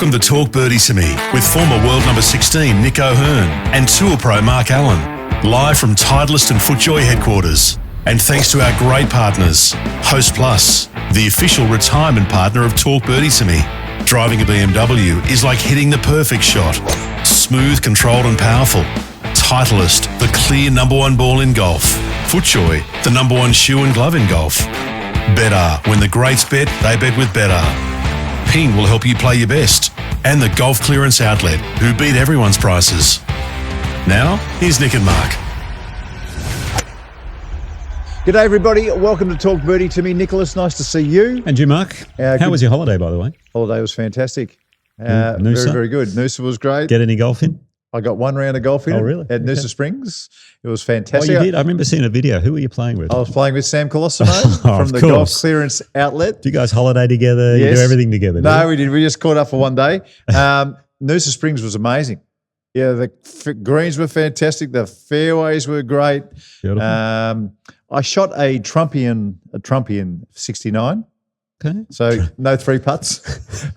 Welcome to Talk Birdie to Me with former world number 16 Nick O'Hearn and Tour Pro Mark Allen, live from Titleist and FootJoy headquarters. And thanks to our great partners, Host Plus, the official retirement partner of Talk Birdie to Me. Driving a BMW is like hitting the perfect shot. Smooth, controlled and powerful. Titleist, the clear number one ball in golf. FootJoy, the number one shoe and glove in golf. Better, when the greats bet, they bet with Better. Ping will help you play your best. And the Golf Clearance Outlet, who beat everyone's prices. Now, here's Nick and Mark. G'day everybody, welcome to Talk Birdie to Me. Nicholas, nice to see you. And you, Mark. How was your holiday, by the way? Holiday was fantastic. Noosa? Very, very good. Noosa was great. Get any golf in? I got one round of golf in. Oh, really? At Noosa Springs. It was fantastic. Oh, you did? I remember seeing a video. Who were you playing with? I was playing with Sam Colosimo from the Golf Clearance Outlet. Do you guys holiday together? Yes. You do everything together? No, we did. We just caught up for one day. Noosa Springs was amazing. Yeah, the greens were fantastic. The fairways were great. Beautiful. I shot a Trumpian 69. Okay. So no three putts.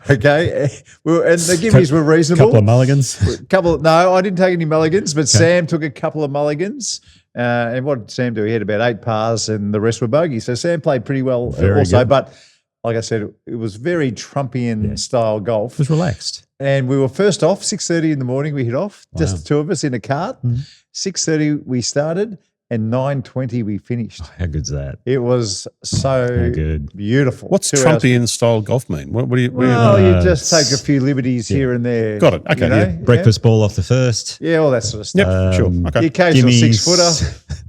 Okay. And the gimmies were reasonable. Couple of mulligans. No, I didn't take any mulligans, but okay. Sam took a couple of mulligans. And what did Sam do? He had about 8 pars and the rest were bogeys. So Sam played pretty well also. Good. But like I said, it was very Trumpian style golf. It was relaxed. And we were first off, 6:30 in the morning we hit off, just the two of us in a cart. 6:30 we started and 9:20 we finished. Oh, how good's that? It was so beautiful. What's Trumpian style golf mean? What do you you just take a few liberties here and there. Got it. Okay. You know? Breakfast ball off the first. Yeah, all that sort of stuff. Yep, sure. Okay. The occasional 6-footer.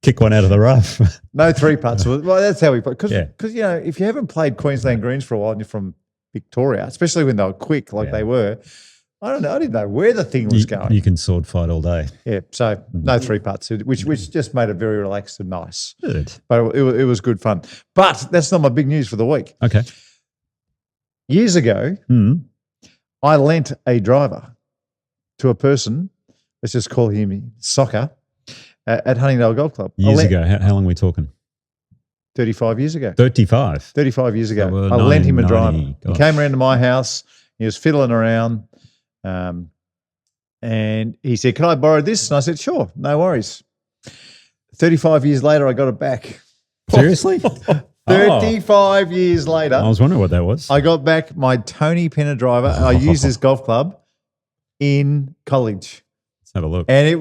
Kick one out of the rough. No 3 putts. Well, that's how we play. Because, you know, if you haven't played Queensland greens for a while and you're from Victoria, especially when they were quick like they were, I don't know. I didn't know where the thing was going. You can sword fight all day. Yeah, so no 3 putts, which just made it very relaxed and nice. Good. But it was good fun. But that's not my big news for the week. Okay. Years ago, I lent a driver to a person, let's just call him Soccer, at Huntingdale Golf Club. Years ago. How long are we talking? 35 years ago. 35? 35 years ago. So I lent him a driver. Gosh. He came around to my house. He was fiddling around. And he said, "Can I borrow this?" And I said, "Sure, no worries." 35 years later, I got it back. Seriously? 35 years later. I was wondering what that was. I got back my Tony Penner driver. I used this golf club in college. Let's have a look. And it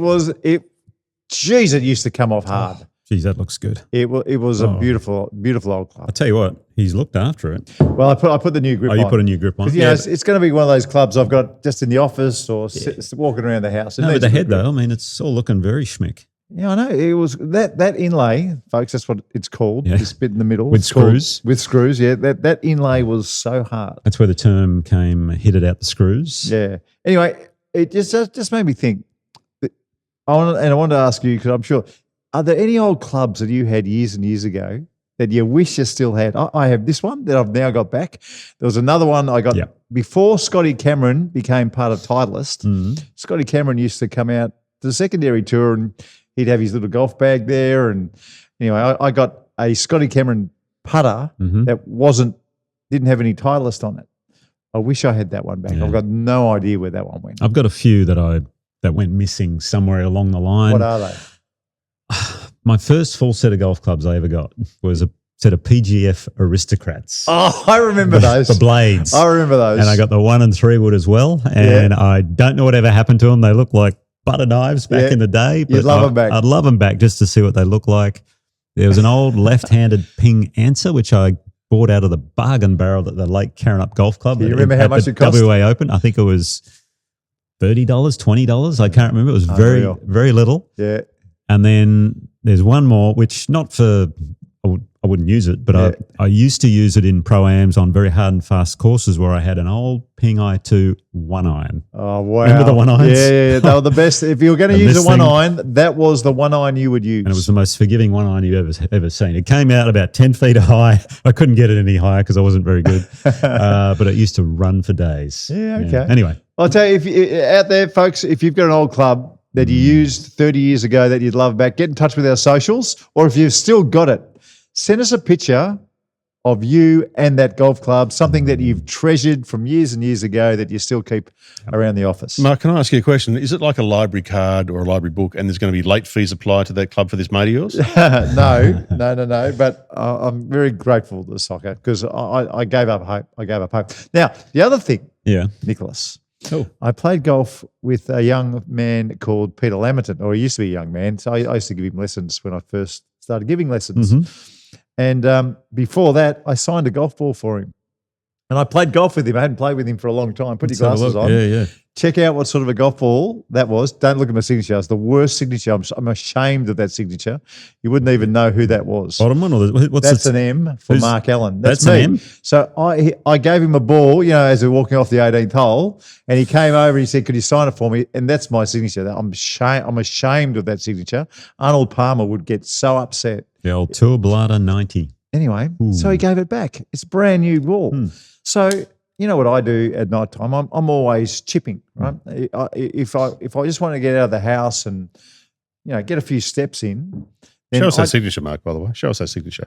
used to come off hard. Geez, that looks good. It was a beautiful, beautiful old club. I'll tell you what, he's looked after it. Well, I put the new grip on. Oh, you put a new grip on. You know, it's going to be one of those clubs I've got just in the office or walking around the house. No, but the head, though, I mean, it's all looking very schmick. Yeah, I know. It was that inlay, folks, that's what it's called, this bit in the middle. With screws? With screws, yeah. That inlay was so hard. That's where the term came, hit it out the screws. Yeah. Anyway, it just made me think. I wanted to ask you, because I'm sure, are there any old clubs that you had years and years ago that you wish you still had? I have this one that I've now got back. There was another one I got before Scotty Cameron became part of Titleist. Scotty Cameron used to come out to the secondary tour and he'd have his little golf bag there. And anyway, I got a Scotty Cameron putter that didn't have any Titleist on it. I wish I had that one back. I've got no idea where that one went. I've got a few that went missing somewhere along the line. What are they? My first full set of golf clubs I ever got was a set of PGF Aristocrats. Oh, I remember those. The blades. I remember those. And I got the 1 and 3 wood as well. And I don't know whatever happened to them. They look like butter knives back in the day. But you'd love them back. I'd love them back just to see what they look like. There was an old left-handed ping answer, which I bought out of the bargain barrel at the Lake Carrinup Golf Club. Do you remember how much it cost? WA Open. I think it was $30, $20. I can't remember. It was very, very little. Yeah. And then there's one more, which not for, I wouldn't use it, but I used to use it in Pro Ams on very hard and fast courses where I had an old Ping i2 1 iron. Oh, wow. Remember the 1 irons? Yeah. They were the best. If you were going to use a 1 iron, that was the 1 iron you would use. And it was the most forgiving 1 iron you've ever seen. It came out about 10 feet high. I couldn't get it any higher because I wasn't very good. But it used to run for days. Yeah, okay. Yeah. Anyway. I'll tell you, out there, folks, if you've got an old club that you used 30 years ago that you'd love back, get in touch with our socials. Or if you've still got it, send us a picture of you and that golf club, something that you've treasured from years and years ago that you still keep around the office? Mark, can I ask you a question? Is it like a library card or a library book and there's going to be late fees applied to that club for this mate of yours? No. But I'm very grateful to soccer because I gave up hope. Now, the other thing, Nicholas, I played golf with a young man called Peter Lamberton, or he used to be a young man. So I used to give him lessons when I first started giving lessons. Mm-hmm. And before that, I signed a golf ball for him. And I played golf with him. I hadn't played with him for a long time. Put your glasses on. Yeah. Check out what sort of a golf ball that was. Don't look at my signature. It's the worst signature. I'm ashamed of that signature. You wouldn't even know who that was. Bottom one, or what's That's an M for Mark Allen. That's an me. M? So I gave him a ball, as we were walking off the 18th hole, and he came over and he said, "Could you sign it for me?" And that's my signature. I'm ashamed of that signature. Arnold Palmer would get so upset. The old Tour Blada 90. Anyway, so he gave it back. It's a brand new ball. So you know what I do at night time? I'm always chipping, right? If I just want to get out of the house and get a few steps in, then show us that signature, Mark. By the way, show us that signature.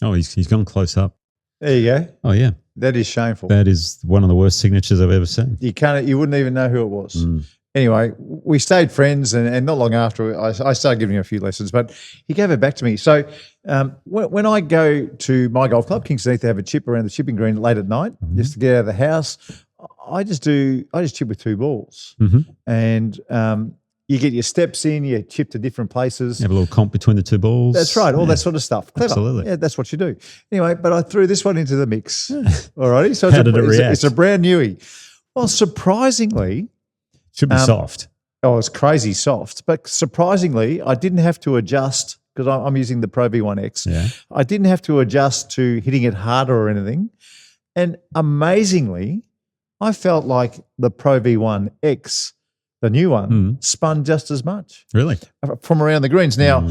Oh, he's gone close up. There you go. Oh yeah, that is shameful. That is one of the worst signatures I've ever seen. You wouldn't even know who it was. Anyway, we stayed friends, and not long after, I started giving him a few lessons, but he gave it back to me. So when I go to my golf club, Kingston Heath, to have a chip around the chipping green late at night, just to get out of the house, I just chip with two balls. And you get your steps in, you chip to different places. You have a little comp between the two balls. That's right, all that sort of stuff. Clever. Absolutely. Yeah, that's what you do. Anyway, but I threw this one into the mix. All righty. So How did it react? It's a brand newie. Well, surprisingly, should be soft. Oh, it's crazy soft. But surprisingly, I didn't have to adjust because I'm using the Pro V1X. Yeah. I didn't have to adjust to hitting it harder or anything. And amazingly, I felt like the Pro V1X, the new one, spun just as much. Really? From around the greens. Now,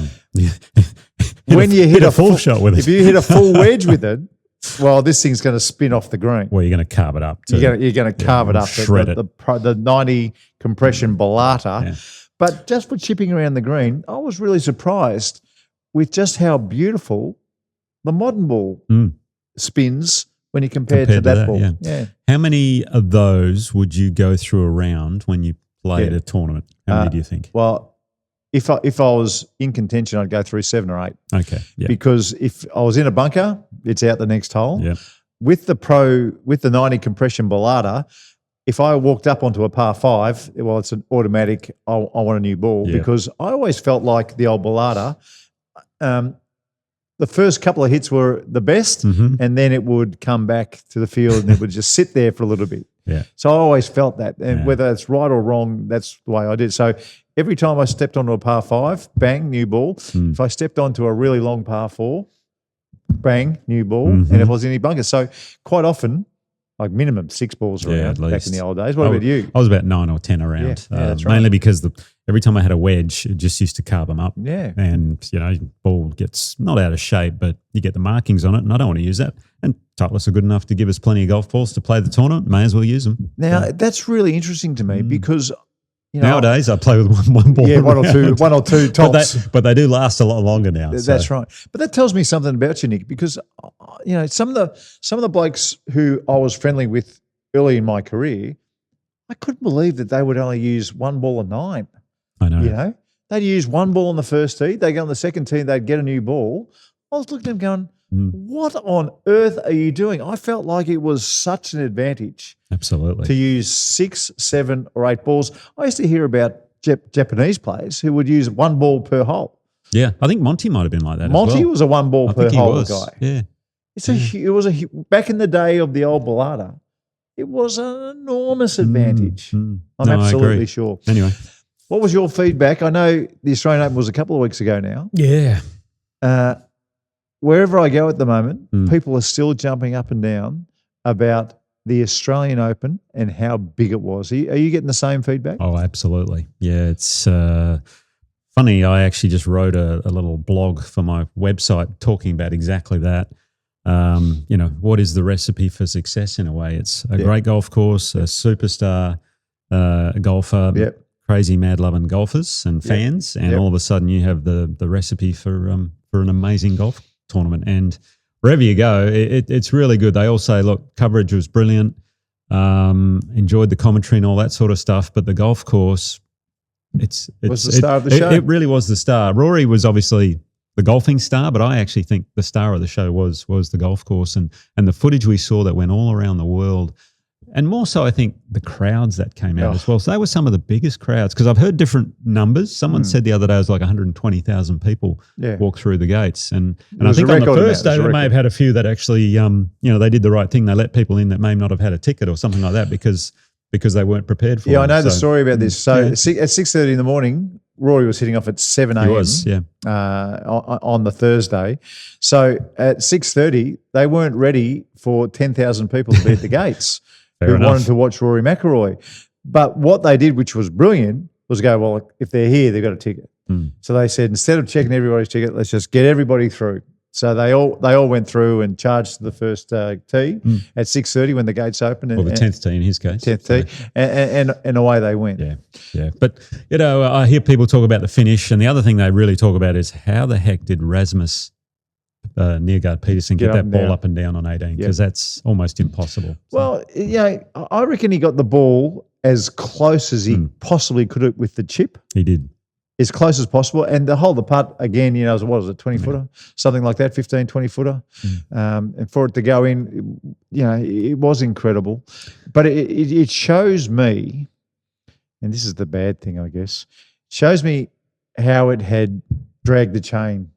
when you hit a full shot with it. If you hit a full wedge with it, well, this thing's going to spin off the green. Well, you're going to carve it up. You're going to carve it up. Shred it. The 90 compression Bellata. Yeah. But just for chipping around the green, I was really surprised with just how beautiful the modern ball spins when you compare it to that ball. Yeah. How many of those would you go through a round when you played a tournament? How many do you think? Well, if I was in contention, I'd go through 7 or 8. Okay. Yeah. Because if I was in a bunker, it's out the next hole. Yeah. With the 90 compression Bellata, if I walked up onto a par 5, well, it's an automatic, I want a new ball because I always felt like the old Bellata, the first couple of hits were the best and then it would come back to the field and it would just sit there for a little bit. Yeah. So I always felt that. And whether it's right or wrong, that's the way I did. So every time I stepped onto a par 5, bang, new ball. If I stepped onto a really long par 4, bang, new ball. And if I was in any bunker. So quite often, like minimum 6 balls around back in the old days. What about you? I was about 9 or 10 around. Yeah, that's right. Mainly because every time I had a wedge, it just used to carve them up. Yeah. And, ball gets not out of shape, but you get the markings on it, and I don't want to use that. And Titleist are good enough to give us plenty of golf balls to play the tournament. May as well use them. Now, that's really interesting to me because nowadays I play with one ball. Yeah, one or two tops. But they do last a lot longer now. That's right. But that tells me something about you, Nick, because some of the blokes who I was friendly with early in my career, I couldn't believe that they would only use one ball a 9. I know. They'd use one ball on the first tee. They go on the second tee. They'd get a new ball. I was looking at them going, what on earth are you doing? I felt like it was such an advantage. Absolutely. To use 6, 7, or 8 balls. I used to hear about Japanese players who would use one ball per hole. Yeah, I think Monty might have been like that. Monty as well. was a one ball per hole guy. Yeah, it was back in the day of the old Bellata. It was an enormous advantage. I'm absolutely sure. Anyway, what was your feedback? I know the Australian Open was a couple of weeks ago now. Yeah. Wherever I go at the moment, people are still jumping up and down about the Australian Open and how big it was. Are you getting the same feedback? Oh, absolutely. Yeah, it's funny. I actually just wrote a little blog for my website talking about exactly that. What is the recipe for success in a way? It's a great golf course, a superstar golfer, crazy mad loving golfers and fans, and all of a sudden you have the recipe for an amazing golf tournament. And wherever you go, it's really good. They all say, look, coverage was brilliant. Enjoyed the commentary and all that sort of stuff. But the golf course, it's was the star of the show. It really was the star. Rory was obviously the golfing star, but I actually think the star of the show was the golf course and the footage we saw that went all around the world. And more so, I think the crowds that came out as well. So they were some of the biggest crowds because I've heard different numbers. Someone said the other day it was like 120,000 people walk through the gates. And I think on the first day they may have had a few that actually, they did the right thing. They let people in that may not have had a ticket or something like that because they weren't prepared for it. Yeah, I know the story about this. So at 6:30 in the morning, Rory was hitting off at 7 a.m. He was, on the Thursday. So at 6:30, they weren't ready for 10,000 people to be at the gates who wanted to watch Rory McIlroy. But what they did, which was brilliant, was go, well, if they're here, they've got a ticket. So they said, instead of checking everybody's ticket, let's just get everybody through. So they all went through and charged the first tee at 6:30 when the gates opened. Well, the 10th tee in his case. 10th tee. And away they went. Yeah. But, I hear people talk about the finish, and the other thing they really talk about is how the heck did Rasmus Neergaard Peterson get that ball up and down on 18? Because that's almost impossible. So. Well, I reckon he got the ball as close as he possibly could have with the chip. He did. As close as possible. And to hold the putt, again, what was it, 20-footer? Something like that, 15, 20-footer. And for it to go in, it was incredible. But it shows me, and this is the bad thing, I guess, shows me how it had dragged the chain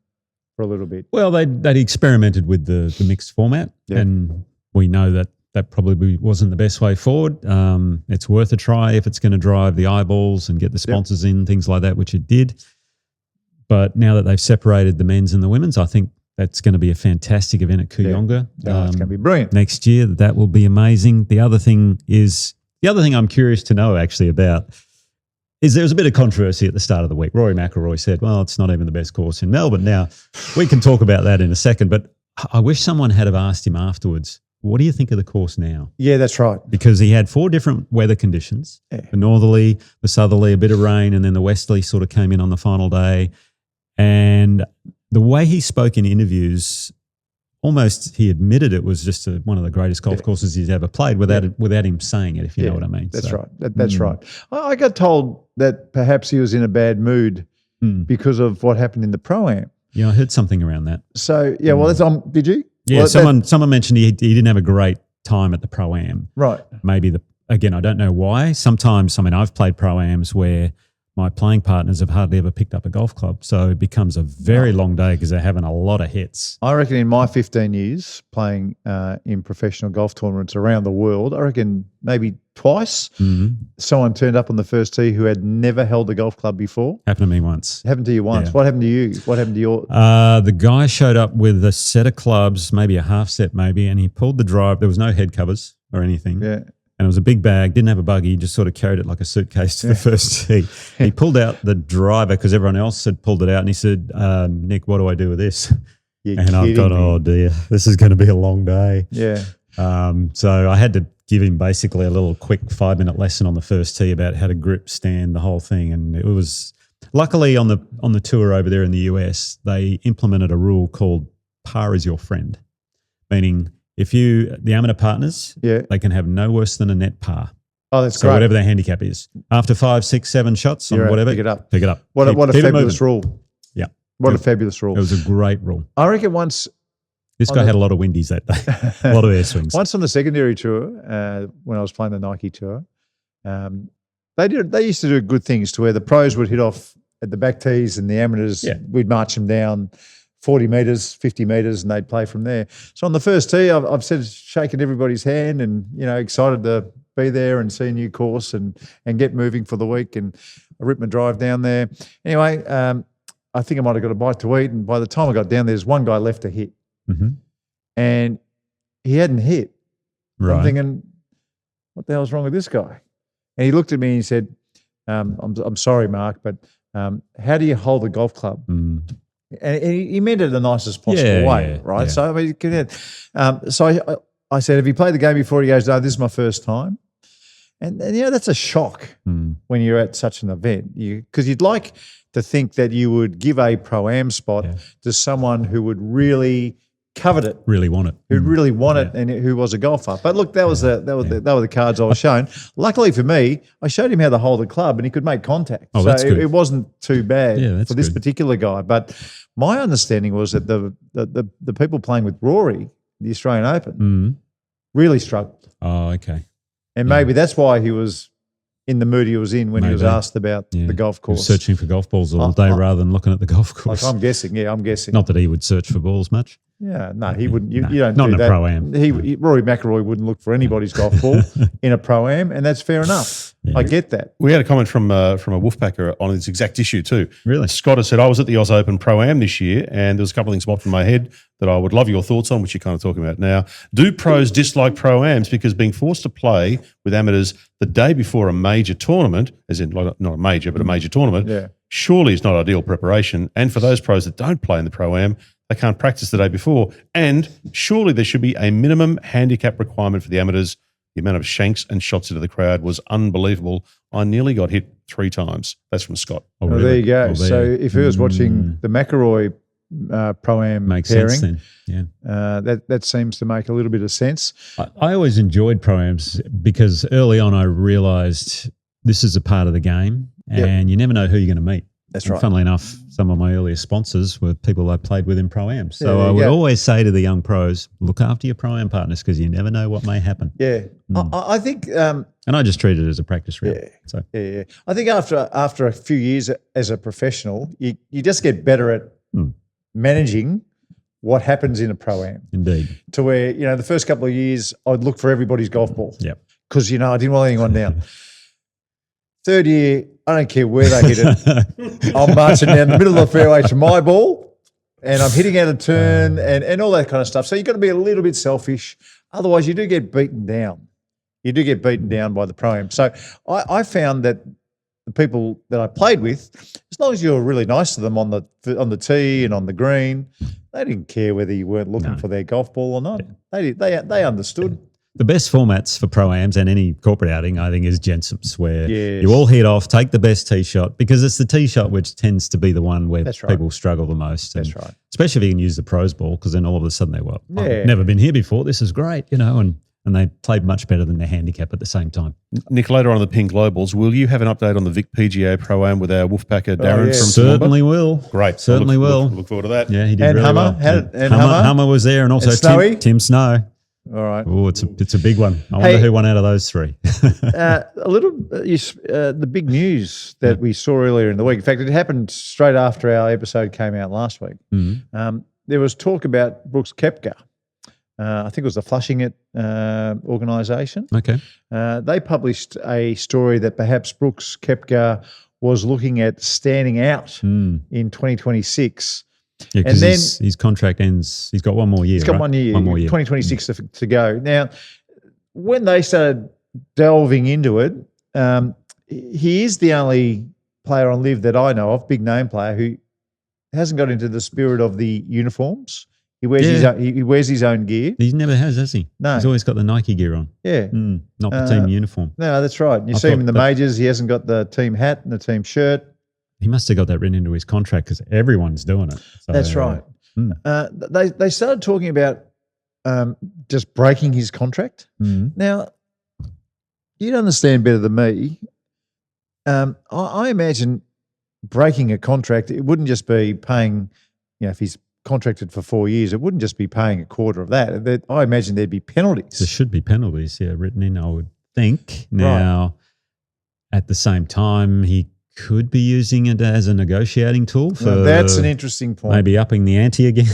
for a little bit. Well, they'd experimented with the mixed format, and we know that probably wasn't the best way forward. It's worth a try if it's going to drive the eyeballs and get the sponsors in, things like that, which it did. But now that they've separated the men's and the women's, I think that's going to be a fantastic event at Kooyonga. It's going to be brilliant. Next year, that will be amazing. The other thing I'm curious to know actually about is there was a bit of controversy at the start of the week. Rory McIlroy said, well, it's not even the best course in Melbourne. Now, we can talk about that in a second, but I wish someone had have asked him afterwards, what do you think of the course now? Yeah, that's right. Because he had 4 different weather conditions, the northerly, the southerly, a bit of rain, and then the westerly sort of came in on the final day. And the way he spoke in interviews, almost he admitted it was just one of the greatest golf courses he's ever played without him saying it, if you know what I mean. That's right. That's right. I got told that perhaps he was in a bad mood because of what happened in the Pro Am. Yeah, I heard something around that. So, well, that's did you? Yeah, well, someone mentioned he didn't have a great time at the Pro Am. Right. Maybe again, I don't know why. Sometimes, I've played Pro Ams where my playing partners have hardly ever picked up a golf club. So it becomes a very long day because they're having a lot of hits. I reckon in my 15 years playing in professional golf tournaments around the world, I reckon maybe twice someone turned up on the first tee who had never held a golf club before. Happened to me once. Happened to you once. Yeah. What happened to you? What happened to your? The guy showed up with a set of clubs, maybe a half set maybe, and he pulled the drive. There was no head covers or anything. Yeah. And it was a big bag, didn't have a buggy, he just sort of carried it like a suitcase to the first tee. He pulled out the driver because everyone else had pulled it out, and he said, Nick, what do I do with this? I've gone, oh dear, this is going to be a long day. Yeah. So I had to give him basically a little quick 5-minute lesson on the first tee about how to grip, stand, the whole thing. And it was, luckily on the tour over there in the US, they implemented a rule called par is your friend, meaning the amateur partners, they can have no worse than a net par. Oh, that's so great. Whatever their handicap is. After 5, 6, 7 shots on whatever, pick it up. Pick it up. What a fabulous rule. Yeah. What a fabulous rule. It was a great rule. I reckon once... This guy had a lot of windies that day, a lot of air swings. Once on the secondary tour, when I was playing the Nike tour, they used to do good things to where the pros would hit off at the back tees and the amateurs, we'd march them down 40 metres, 50 metres, and they'd play from there. So on the first tee, I've said shaking everybody's hand and, excited to be there and see a new course and get moving for the week. And I ripped my drive down there. Anyway, I think I might have got a bite to eat. And by the time I got down, there's one guy left to hit. And he hadn't hit. Right. I'm thinking, what the hell's wrong with this guy? And he looked at me and he said, I'm sorry, Mark, but how do you hold a golf club? And he meant it the nicest possible way, right? Yeah. So I said, have you played the game before? He goes, no, this is my first time. And that's a shock when you're at such an event, because you'd like to think that you would give a Pro Am spot to someone who would really covered it, Really want it. who really want it, and who was a golfer. But look, that were the cards I was shown. Luckily for me, I showed him how to hold the club, and he could make contact. Oh, so that's good. it wasn't too bad Yeah, for this good. particular guy. But my understanding was that the people playing with Rory, the Australian Open, really struggled, Oh, okay. and maybe that's why he was in the mood he was in when he was Maybe. asked about the golf He was course. searching for golf balls all day rather than looking at the golf course. I'm guessing. I'm guessing. Not that he would search for balls much. Yeah, no, he wouldn't. You No, don't not do in a that. Pro-Am. Rory McIlroy wouldn't look for anybody's golf ball in a Pro-Am, and that's fair enough. Yeah. I get that. We had a comment from a Wolfpacker on this exact issue too. Really? Scott has said, I was at the Oz Open Pro-Am this year, and there was a couple of things popped in my head that I would love your thoughts on, which you're kind of talking about now. Do pros dislike Pro-Ams because being forced to play with amateurs the day before a major tournament, as in like, not a major, but a major tournament, surely is not ideal preparation. And for those pros that don't play in the Pro-Am, they can't practice the day before. And surely there should be a minimum handicap requirement for the amateurs. The amount of shanks and shots into the crowd was unbelievable. I nearly got hit 3 times. That's from Scott. Oh, Well, really? there you go. Oh, there. So if he was watching the McIlroy Pro-Am Makes pairing, sense then. Yeah. that seems to make a little bit of sense. I always enjoyed Pro-Ams because early on I realised this is a part of the game and you never know who you're going to meet. That's And right. funnily enough, some of my earliest sponsors were people I played with in Pro-Ams. So Yeah, I would yeah. always say to the young pros, look after your Pro-Am partners because you never know what may happen. Yeah, I think. And I just treat it as a practice round. Yeah. So Yeah. I think after a few years as a professional, you just get better at managing what happens in a Pro-Am. indeed. To where, the first couple of years, I'd look for everybody's golf ball. Yep. Because, I didn't want anyone down. Third year, I don't care where they hit it. I'm marching down the middle of the fairway to my ball and I'm hitting out a turn and all that kind of stuff. So you've got to be a little bit selfish. Otherwise, you do get beaten down. You do get beaten down by the Pro-Am. So I found that the people that I played with, as long as you were really nice to them on the tee and on the green, they didn't care whether you weren't looking for their golf ball or not. They understood. The best formats for Pro-Ams and any corporate outing, I think, is Jensen's, where Yes. you all head off, take the best tee shot, because it's the tee shot which tends to be the one where That's right. people struggle the most. That's And right. especially if you can use the pros ball, because then all of a sudden they were, Yeah. I've never been here before, this is great, and they played much better than their handicap at the same time. Nick, later on in the Pink Globals, will you have an update on the Vic PGA Pro-Am with our Wolfpacker Darren yes. from Certainly will. Great. Certainly will. Look forward to that. Yeah, he did And really Hummer? well. Hummer was there, and also And Snowy? Tim Snow. All right. Oh, it's a big one. I wonder who won out of those 3. The big news that we saw earlier in the week. In fact, it happened straight after our episode came out last week. There was talk about Brooks Koepka. I think it was the Flushing It organisation. Okay. They published a story that perhaps Brooks Koepka was looking at standing out in 2026. Yeah, And because then- his contract ends. He's got one more year. He's got right? 1 year, One more year. 2026 to go. Now, when they started delving into it, he is the only player on LIV that I know of, big name player, who hasn't got into the spirit of the uniforms. He wears he wears his own gear. He never has he? No. He's always got the Nike gear on. Yeah. Not the team uniform. No, that's right. You I see him thought in the that- majors. He hasn't got the team hat and the team shirt. He must have got that written into his contract because everyone's doing it. So, That's right. mm. They started talking about just breaking his contract. Now, you'd understand better than me. I imagine breaking a contract, it wouldn't just be paying, if he's contracted for 4 years, it wouldn't just be paying a quarter of that. I imagine there'd be penalties. There should be penalties, written in, I would think. Now, at the same time, he could be using it as a negotiating tool for Now, that's an interesting point. maybe upping the ante again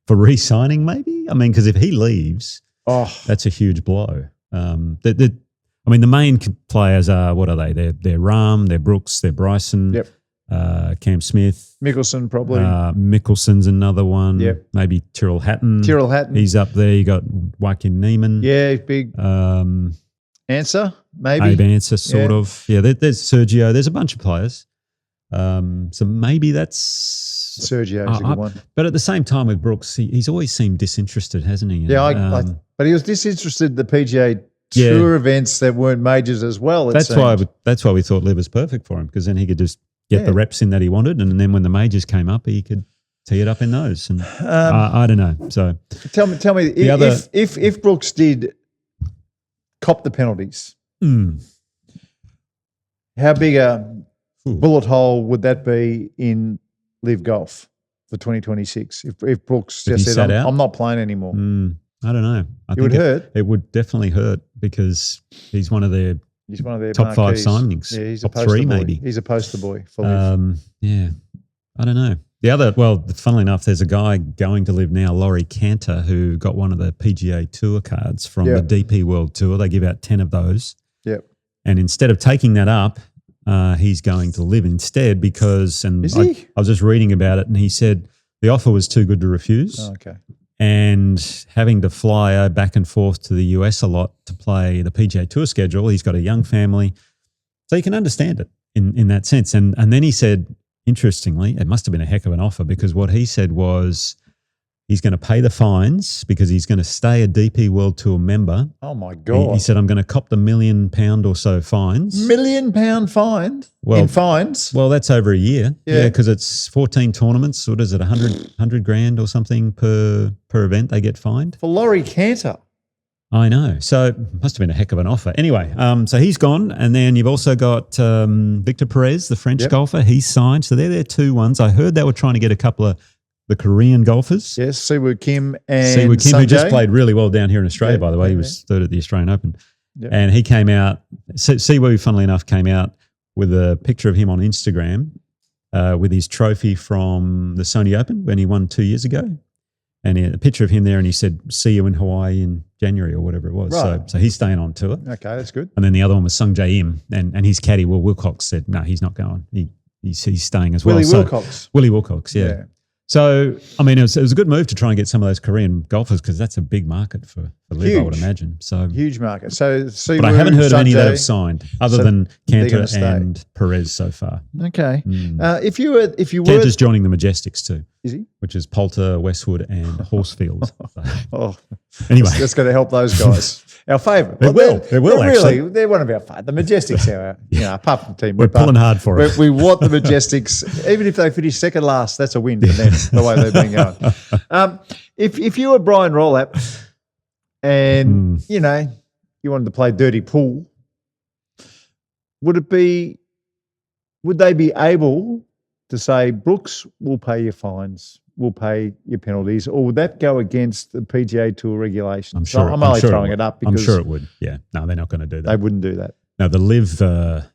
for re-signing maybe. I mean, because if he leaves, that's a huge blow. The main players are, what are they? They're Rahm, they're Brooks, they're Bryson, Cam Smith. Mickelson probably. Mickelson's another one. Yep. Maybe Tyrrell Hatton. Tyrrell Hatton. He's up there. You got Joaquin Neiman. Yeah, he's big. Answer, maybe. Abe Answer, sort Yeah. of. Yeah, there's Sergio. There's a bunch of players. So maybe that's Sergio's a good one. But at the same time with Brooks, he's always seemed disinterested, hasn't he? Yeah, but he was disinterested in the PGA Tour events that weren't majors as well. That's why we thought LIV was perfect for him, because then he could just get the reps in that he wanted, and then when the majors came up, he could tee it up in those. And I don't know. So tell me if Brooks did cop the penalties, how big a bullet hole would that be in LIV golf for 2026? If Brooks just said, I'm not playing anymore. I don't know. I think would hurt. It would definitely hurt because he's one of their top marquees. 5 signings. Yeah, he's top a poster 3 boy. maybe. He's a poster boy for LIV. Yeah, I don't know. The other, funnily enough, there's a guy going to LIV now, Rory Cantor, who got one of the PGA Tour cards from the DP World Tour. They give out 10 of those. Yep. And instead of taking that up, he's going to LIV instead because, I was just reading about it, and he said the offer was too good to refuse. Oh, okay. And having to fly back and forth to the US a lot to play the PGA Tour schedule, he's got a young family. So you can understand it in that sense. And then he said, interestingly, it must have been a heck of an offer because what he said was he's going to pay the fines because he's going to stay a DP World Tour member. Oh, my God. He said, I'm going to cop the £1 million or so fines. £1 million fine in fines? Well, that's over a year. Yeah, because it's 14 tournaments. What is it, 100 grand or something per event they get fined? For Rory Cantor. I know. So it must have been a heck of an offer. Anyway, so he's gone. And then you've also got Victor Perez, the French golfer. He's signed. So they're their 2 ones. I heard they were trying to get a couple of the Korean golfers. Yes, Siwoo Kim and Siwoo Kim, Sanjay, who just played really well down here in Australia, by the way. He was 3rd at the Australian Open. Yep. And he came out, Siwoo, funnily enough, came out with a picture of him on Instagram with his trophy from the Sony Open when he won 2 years ago. And a picture of him there, and he said, see you in Hawaii in January or whatever it was. Right. So he's staying on tour. Okay, that's good. And then the other one was Sung Jae Im, and his caddy, Will Wilcox, said, no, he's not going. He's staying as well. Willie Wilcox, yeah. So, I mean, it was a good move to try and get some of those Korean golfers because that's a big market for LIV, I would imagine. So huge market. So, but I haven't heard of any that have signed other than Cantor and Perez so far. Okay. If you were, Cantor's joining the Majestics too. Is he? Which is Poulter, Westwood, and Horsefield. Anyway, that's going to help those guys. Our favourite. They will actually. Really, they're one of our favourites. The Majestics are, apart from the team. We're pulling hard for it. We want the Majestics. Even if they finish second last, that's a win for them, the way they've been going. If you were Brian Rolap and, you wanted to play dirty pool, would they be able to say, Brooks, we'll pay your fines, we'll pay your penalties, or would that go against the PGA Tour regulations? I'm sure. I'm only throwing it up because I'm sure it would. Yeah. No, they're not going to do that. They wouldn't do that. No, the LIV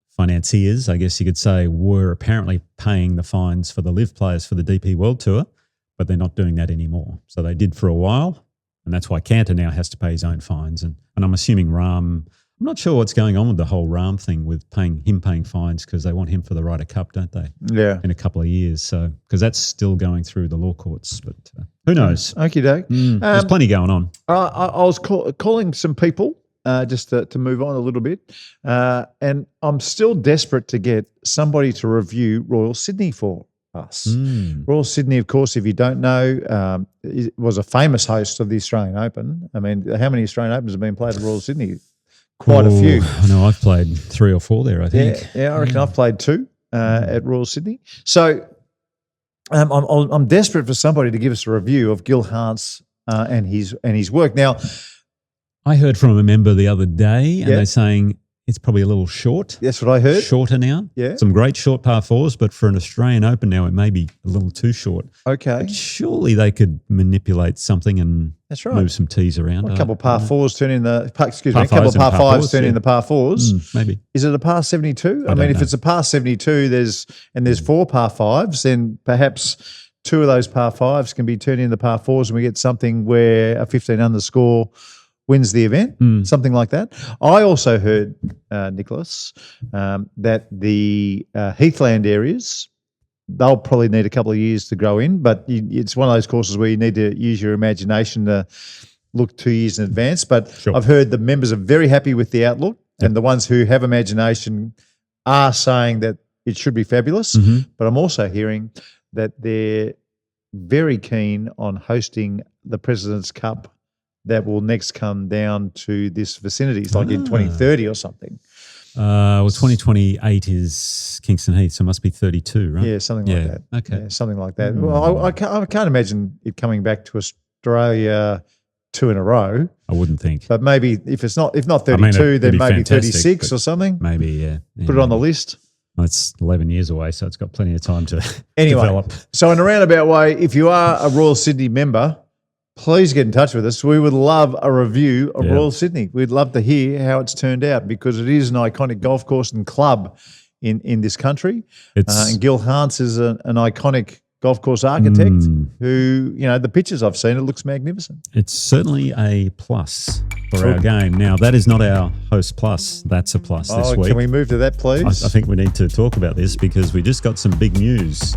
financiers, I guess you could say, were apparently paying the fines for the LIV players for the DP World Tour, but they're not doing that anymore. So they did for a while, and that's why Cantor now has to pay his own fines. And I'm assuming Rahm, I'm not sure what's going on with the whole Rahm thing with paying fines because they want him for the Ryder Cup, don't they? Yeah. In a couple of years. So, because that's still going through the law courts, but who knows? Okie doke. There's plenty going on. I was calling some people just to move on a little bit, and I'm still desperate to get somebody to review Royal Sydney for us. Royal Sydney, of course, if you don't know, was a famous host of the Australian Open. I mean, how many Australian Opens have been played at Royal Sydney? Quite a few. I know I've played 3 or 4 there, I think. Yeah, I reckon I've played 2 at Royal Sydney. So I'm desperate for somebody to give us a review of Gil Hance and his work. Now, I heard from a member the other day, and they're saying it's probably a little short. That's what I heard. Shorter now. Yeah. Some great short par 4s, but for an Australian Open now, it may be a little too short. Okay. But surely they could manipulate something and move some tees around. A couple of par 4s turn in the a couple of par 5s turn in the par 4s. Maybe. Is it a par 72? I mean, if it's a par 72, there's 4 par 5s, then perhaps 2 of those par 5s can be turned into par 4s, and we get something where a 15 under score wins the event, something like that. I also heard, Nicholas, that the Heathland areas, they'll probably need a couple of years to grow in, but it's one of those courses where you need to use your imagination to look 2 years in advance. But I've heard the members are very happy with the outlook, and the ones who have imagination are saying that it should be fabulous. But I'm also hearing that they're very keen on hosting the President's Cup that will next come down to this vicinity. It's like in 2030 or something. Well, 2028 is Kingston Heath, so it must be 32, right? Yeah, something like that. Okay. Yeah, something like that. Well, I can't imagine it coming back to Australia 2 in a row. I wouldn't think. But maybe if not 32, it'd then be maybe fantastic, 36 but or something. Maybe, yeah. Put it on the list. Well, it's 11 years away, so it's got plenty of time to Anyway, develop. so in a roundabout way, if you are a Royal Sydney member, please get in touch with us. We would love a review of Royal Sydney. We'd love to hear how it's turned out because it is an iconic golf course and club in this country. And Gil Hans is an iconic golf course architect who, the pictures I've seen, it looks magnificent. It's certainly a plus for our game. Now, that is not our host plus. That's a plus this week. Can we move to that, please? I think we need to talk about this because we just got some big news.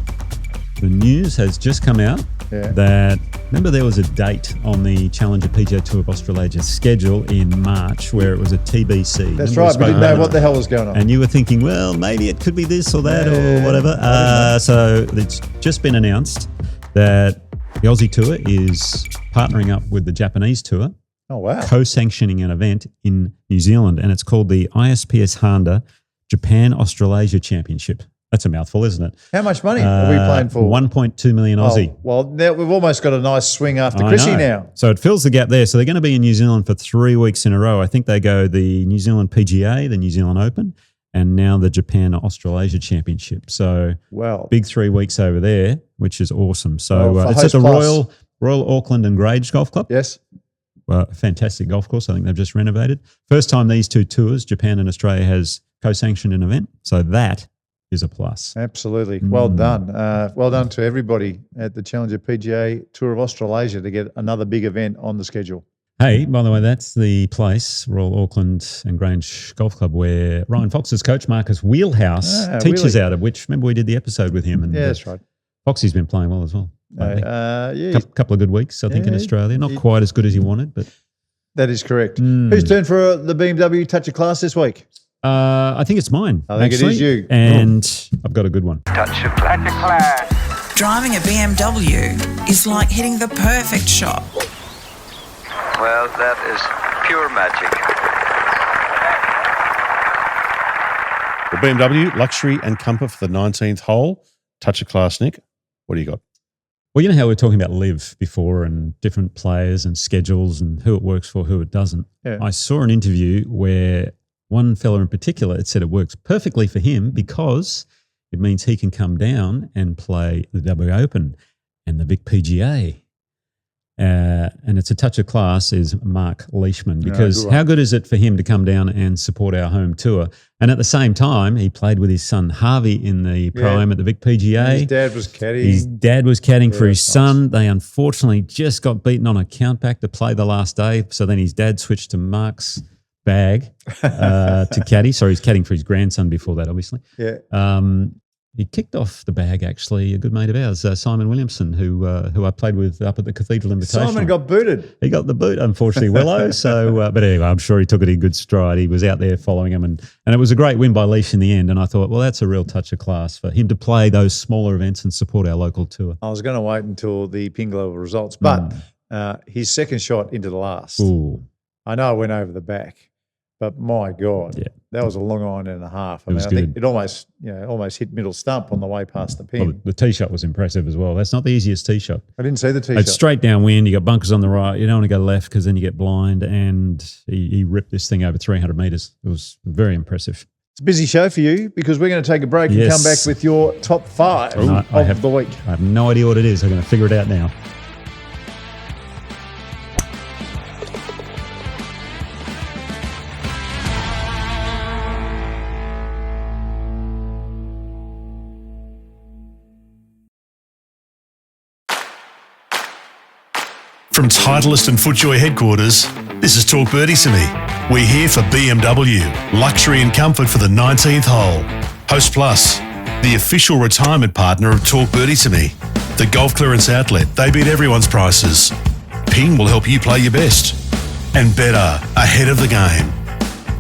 The news has just come out that, remember there was a date on the Challenger PGA Tour of Australasia's schedule in March where it was a TBC. That's right. We didn't know what the hell was going on. And you were thinking, well, maybe it could be this or that or whatever. So it's just been announced that the Aussie Tour is partnering up with the Japanese Tour. Oh, wow. Co-sanctioning an event in New Zealand, and it's called the ISPS Honda Japan Australasia Championship. That's a mouthful, isn't it? How much money are we playing for? 1.2 million Aussie. Oh, well, now we've almost got a nice swing after Chrissy now. So it fills the gap there. So they're going to be in New Zealand for 3 weeks in a row. I think they go the New Zealand PGA, the New Zealand Open, and now the Japan Australasia Championship. So big 3 weeks over there, which is awesome. So it's at the Royal Auckland and Grange Golf Club. Yes. Fantastic golf course. I think they've just renovated. First time these two tours, Japan and Australia, has co-sanctioned an event. So that is a plus. Absolutely. Well done. Well done to everybody at the Challenger PGA Tour of Australasia to get another big event on the schedule. Hey, by the way, that's the place, Royal Auckland and Grange Golf Club, where Ryan Fox's coach, Marcus Wheelhouse, teaches out of, which, remember we did the episode with him. And that's right. Foxy's been playing well as well. Couple of good weeks, I think, in Australia. Not quite as good as he wanted, but... That is correct. Whose turn for the BMW Touch of Class this week? I think it's mine. I think actually. it is you. And I've got a good one. Touch of class. Driving a BMW is like hitting the perfect shot. Well, that is pure magic. The BMW, luxury and comfort for the 19th hole. Touch of class, Nick. What do you got? Well, you know how we were talking about LIV before and different players and schedules and who it works for, who it doesn't. Yeah. I saw an interview where one fella in particular, it said it works perfectly for him because it means he can come down and play the W Open and the Vic PGA. And it's a touch of class is Mark Leishman because how good is it for him to come down and support our home tour? And at the same time, he played with his son Harvey in the Pro Am at the Vic PGA. And his dad was caddying. His dad was caddying for his son. They unfortunately just got beaten on a countback to play the last day. So then his dad switched to Mark's bag to caddy. Sorry, he's caddying for his grandson before that, obviously. Yeah. He kicked off the bag, actually, a good mate of ours, Simon Williamson, who I played with up at the Cathedral Invitational. Simon got booted. He got the boot, unfortunately, Willow. So, but anyway, I'm sure he took it in good stride. He was out there following him, and it was a great win by Leish in the end. And I thought, well, that's a real touch of class for him to play those smaller events and support our local tour. I was going to wait until the ping level results, but his second shot into the last. Ooh. I know I went over the back, but my God, that was a long iron and a half. I think it almost hit middle stump on the way past the pin. Well, the tee shot was impressive as well. That's not the easiest tee shot. I didn't see the tee It's shot. straight downwind. You got bunkers on the right. You don't want to go left because then you get blind. And he ripped this thing over 300 metres. It was very impressive. It's a busy show for you because we're going to take a break and come back with your top five of the week. I have no idea what it is. I'm going to figure it out now. From Titleist and FootJoy headquarters, this is Talk Birdie to Me. We're here for BMW, luxury and comfort for the 19th hole. Host Plus, the official retirement partner of Talk Birdie to Me. The golf clearance outlet, they beat everyone's prices. Ping will help you play your best. And better, ahead of the game.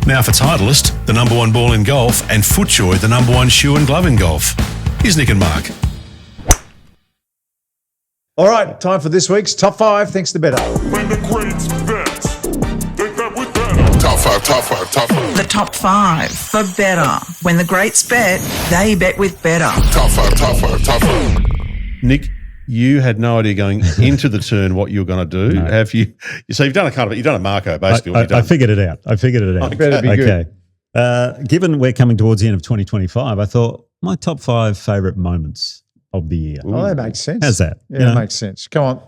Now for Titleist, the number one ball in golf, and FootJoy, the number one shoe and glove in golf. Here's Nick and Mark. All right, time for this week's top five. Thanks to Better. When the greats bet, they bet with Better. Top The top 5 for better. When the greats bet, they bet with better. Nick, you had no idea going into the turn what you were going to do. No. Have you? So you've done you've done a Marco basically. what you've I done. figured it out. Better be good. Given we're coming towards the end of 2025, I thought my top 5 favourite moments of the year. Oh, that makes sense. How's that? Yeah, You know? that makes sense. Come on.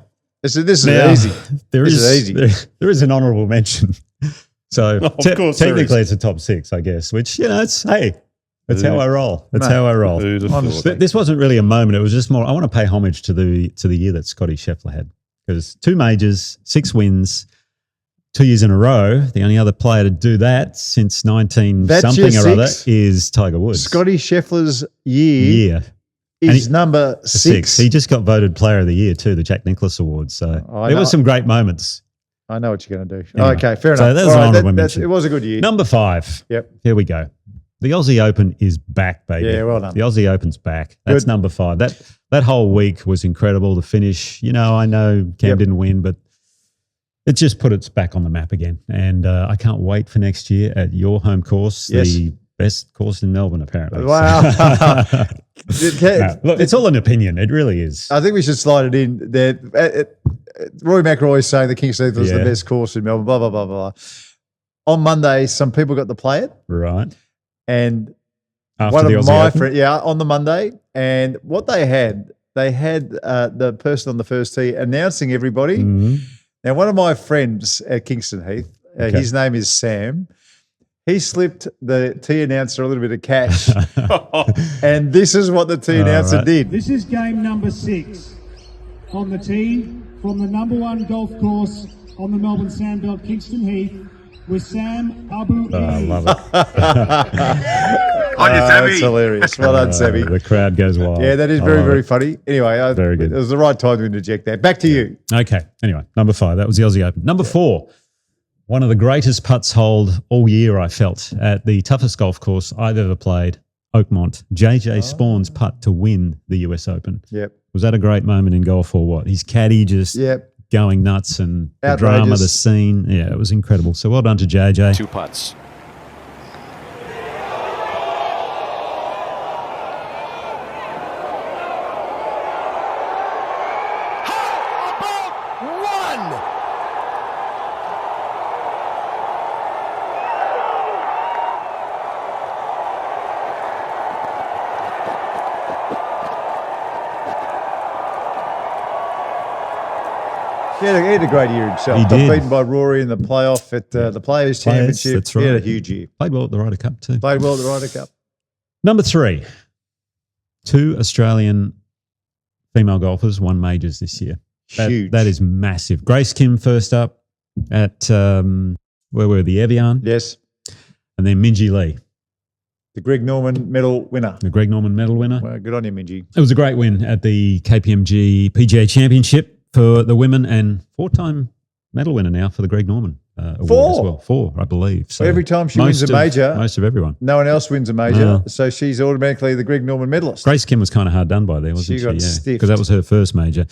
This is Now, easy. There This is is easy. There is an honourable mention. So Of course there technically is. it's a top 6, I guess, which, it's how I roll. That's Mate, how I roll. Who'd have Honestly. thought? This wasn't really a moment. It was just more, I want to pay homage to the year that Scotty Scheffler had. Because 2 majors, 6 wins, 2 years in a row. The only other player to do that since 19 That's something your or other 6? is Tiger Woods. Scotty Scheffler's year is number 6. He just got voted Player of the Year too, the Jack Nicklaus Award. So I there know. were some great moments. I know what you're going to do. Anyway, Okay, fair so enough. that was All an right, honourable mention. it was a good year. Number 5. Yep. Here we go. The Aussie Open is back, baby. Yeah, well done. The Aussie Open's back. That's Good. number 5. That whole week was incredible. The finish, I know Cam Yep. didn't win, but it just put us back on the map again. And I can't wait for next year at your home course, Yes. the best course in Melbourne, apparently. Wow. No, look, it's all an opinion. It really is. I think we should slide it in there. Rory McIlroy is saying the Kingston Heath was the Yeah. best course in Melbourne, blah, blah, blah, blah. On Monday, some people got to play it. Right. And After one the of Aussie my Open? friends, on the Monday. And what they had the person on the first tee announcing everybody. Mhm. Now, one of my friends at Kingston Heath, Okay. his name is Sam. He slipped the tee announcer a little bit of cash. And this is what the tee announcer right. did. This is game number 6 on the tee from the number 1 golf course on the Melbourne Sandbelt, Kingston Heath, with Sam Abu Oh, I Eid. love it. That's hilarious. Well done, Sammy. The crowd goes wild. Yeah, that is I very, love very it. funny. Anyway, Very good. It was the right time to interject that. Back to you. Okay. Anyway, number 5. That was the Aussie Open. Number 4. One of the greatest putts hold all year, I felt, at the toughest golf course I've ever played, Oakmont. JJ Spawn's putt to win the US Open. Yep. Was that a great moment in golf or what? His caddy just Yep. going nuts and the drama, Outrageous. the scene. Yeah, it was incredible. So well done to JJ. 2 putts. He had a great year himself. He Got did. beaten by Rory in the playoff at the Players' Championship. that's He had a right. huge year. Played well at the Ryder Cup too. Played well at the Ryder Cup. Number 3. 2 Australian female golfers won majors this year. Huge. That is massive. Grace Kim first up at, where were the Evian? Yes. And then Minjee Lee, The Greg Norman medal winner. the Greg Norman medal winner. Well, good on you, Minjee. It was a great win at the KPMG PGA Championship for the women and 4-time medal winner now for the Greg Norman award 4? as well. 4, I believe. So Every time she wins a major, most of everyone. no one else wins a major, No. so she's automatically the Greg Norman medalist. Grace Kim was kind of hard done by there, wasn't She she? got stiffed. Because that was her first major.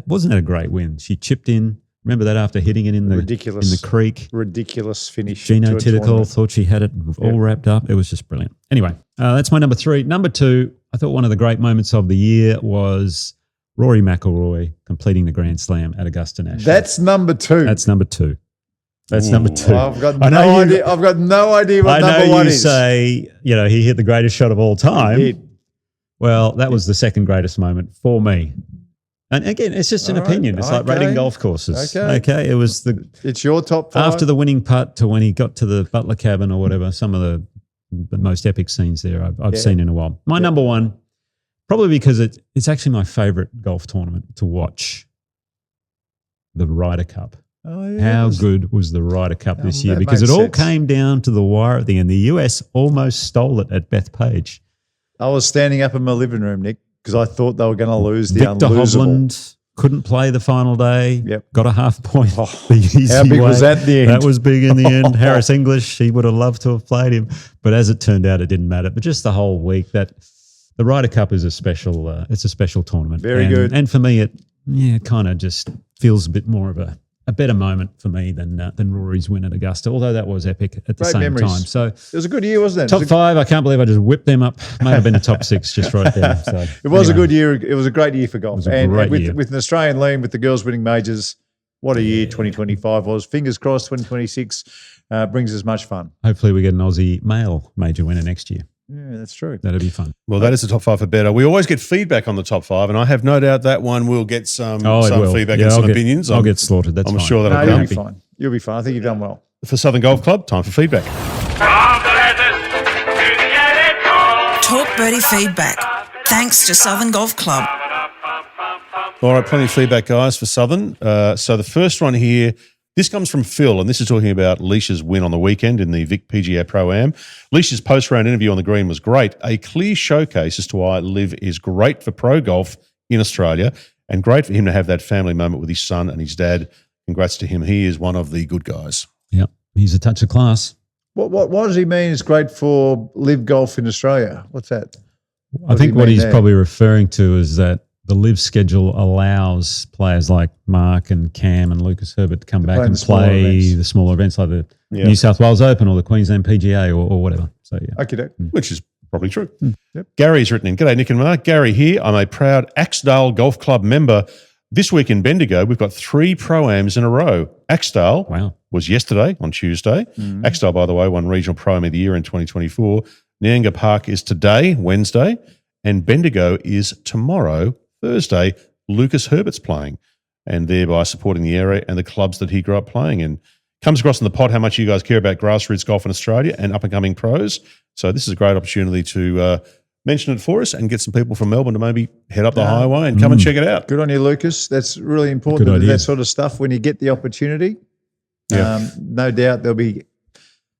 Wasn't that a great win? She chipped in. Remember that after hitting it in the Ridiculous. in the creek. Ridiculous finish. Gino to a Tidical tournament. thought she had it all wrapped up. It was just brilliant. Anyway, that's my number 3. Number 2, I thought one of the great moments of the year was Rory McIlroy completing the Grand Slam at Augusta National. That's number 2. That's number 2. That's number 2. I've got I know no you- idea. I've got no idea what I number know 1 you is. say, he hit the greatest shot of all time. He did. Well, that was the second greatest moment for me. And again, it's just an All right, opinion. It's like okay. rating golf courses. Okay. It was It's your top 5. after the winning putt to when he got to the Butler cabin or whatever, some of the most epic scenes there I've seen in a while. My number 1, probably because it's actually my favorite golf tournament to watch, the Ryder Cup. Oh, yeah. How good was the Ryder Cup this year? that Because it makes all sense. came down to the wire at the end. The US almost stole it at Bethpage. I was standing up in my living room, Nick, because I thought they were going to lose the Victor unlosable. Hovland couldn't play the final day. Yep. Got a half point. Oh, the easy how big way. was that in the end? That was big in the end. Harris English, he would have loved to have played him. But as it turned out, it didn't matter. But just the whole week, the Ryder Cup is a special it's a special tournament. Very good. And for me, it kind of just feels a bit more of a a better moment for me than Rory's win at Augusta, although that was epic at the Great same memories. time. So It was a good year, wasn't it? top 5, I can't believe I just whipped them up. May have been a top 6 just right there. So It was a good year. It was a great year for golf. was a great year. With an Australian lean, with the girls winning majors, what a year 2025 was. Fingers crossed 2026 brings us much fun. Hopefully we get an Aussie male major winner next year. Yeah, that's true. That'd be fun. Well, that is the top 5 for better. We always get feedback on the top 5, and I have no doubt that one will get some feedback and some opinions. I'll get slaughtered. That's I'm fine. sure No, that'll you'll come. be fine. You'll be fine. I think you've done well. For Southern Golf Club, time for feedback. Talk Birdie feedback. Thanks to Southern Golf Club. All right, plenty of feedback, guys, for Southern. So the first one here, this comes from Phil, and this is talking about Leish's win on the weekend in the Vic PGA Pro Am. Leish's post-round interview on the green was great. A clear showcase as to why LIV is great for pro golf in Australia, and great for him to have that family moment with his son and his dad. Congrats to him. He is one of the good guys. Yep. He's a touch of class. What does he mean? It's great for live golf in Australia. What's that? I think what he's there? probably referring to is that the LIV schedule allows players like Mark and Cam and Lucas Herbert to come back play in and the smaller play events. the smaller events like the Yeah. New South Wales Open or the Queensland PGA or whatever. So, yeah. Okay, Which is probably true. Yep. Gary's written in, G'day Nick and Mark. Gary here. I'm a proud Axedale Golf Club member. This week in Bendigo, we've got 3 Pro-Ams in a row. Axedale Wow. was yesterday on Tuesday. Axedale, by the way, won Regional Pro-Am of the Year in 2024. Nyanga Park is today, Wednesday, and Bendigo is tomorrow, Thursday. Lucas Herbert's playing and thereby supporting the area and the clubs that he grew up playing in. Comes across in the pod how much you guys care about grassroots golf in Australia and up-and-coming pros. So this is a great opportunity to mention it for us and get some people from Melbourne to maybe head up the highway and come and check it out. Good on you, Lucas. That's really important Good to do idea. that sort of stuff when you get the opportunity. Yeah. No doubt there'll be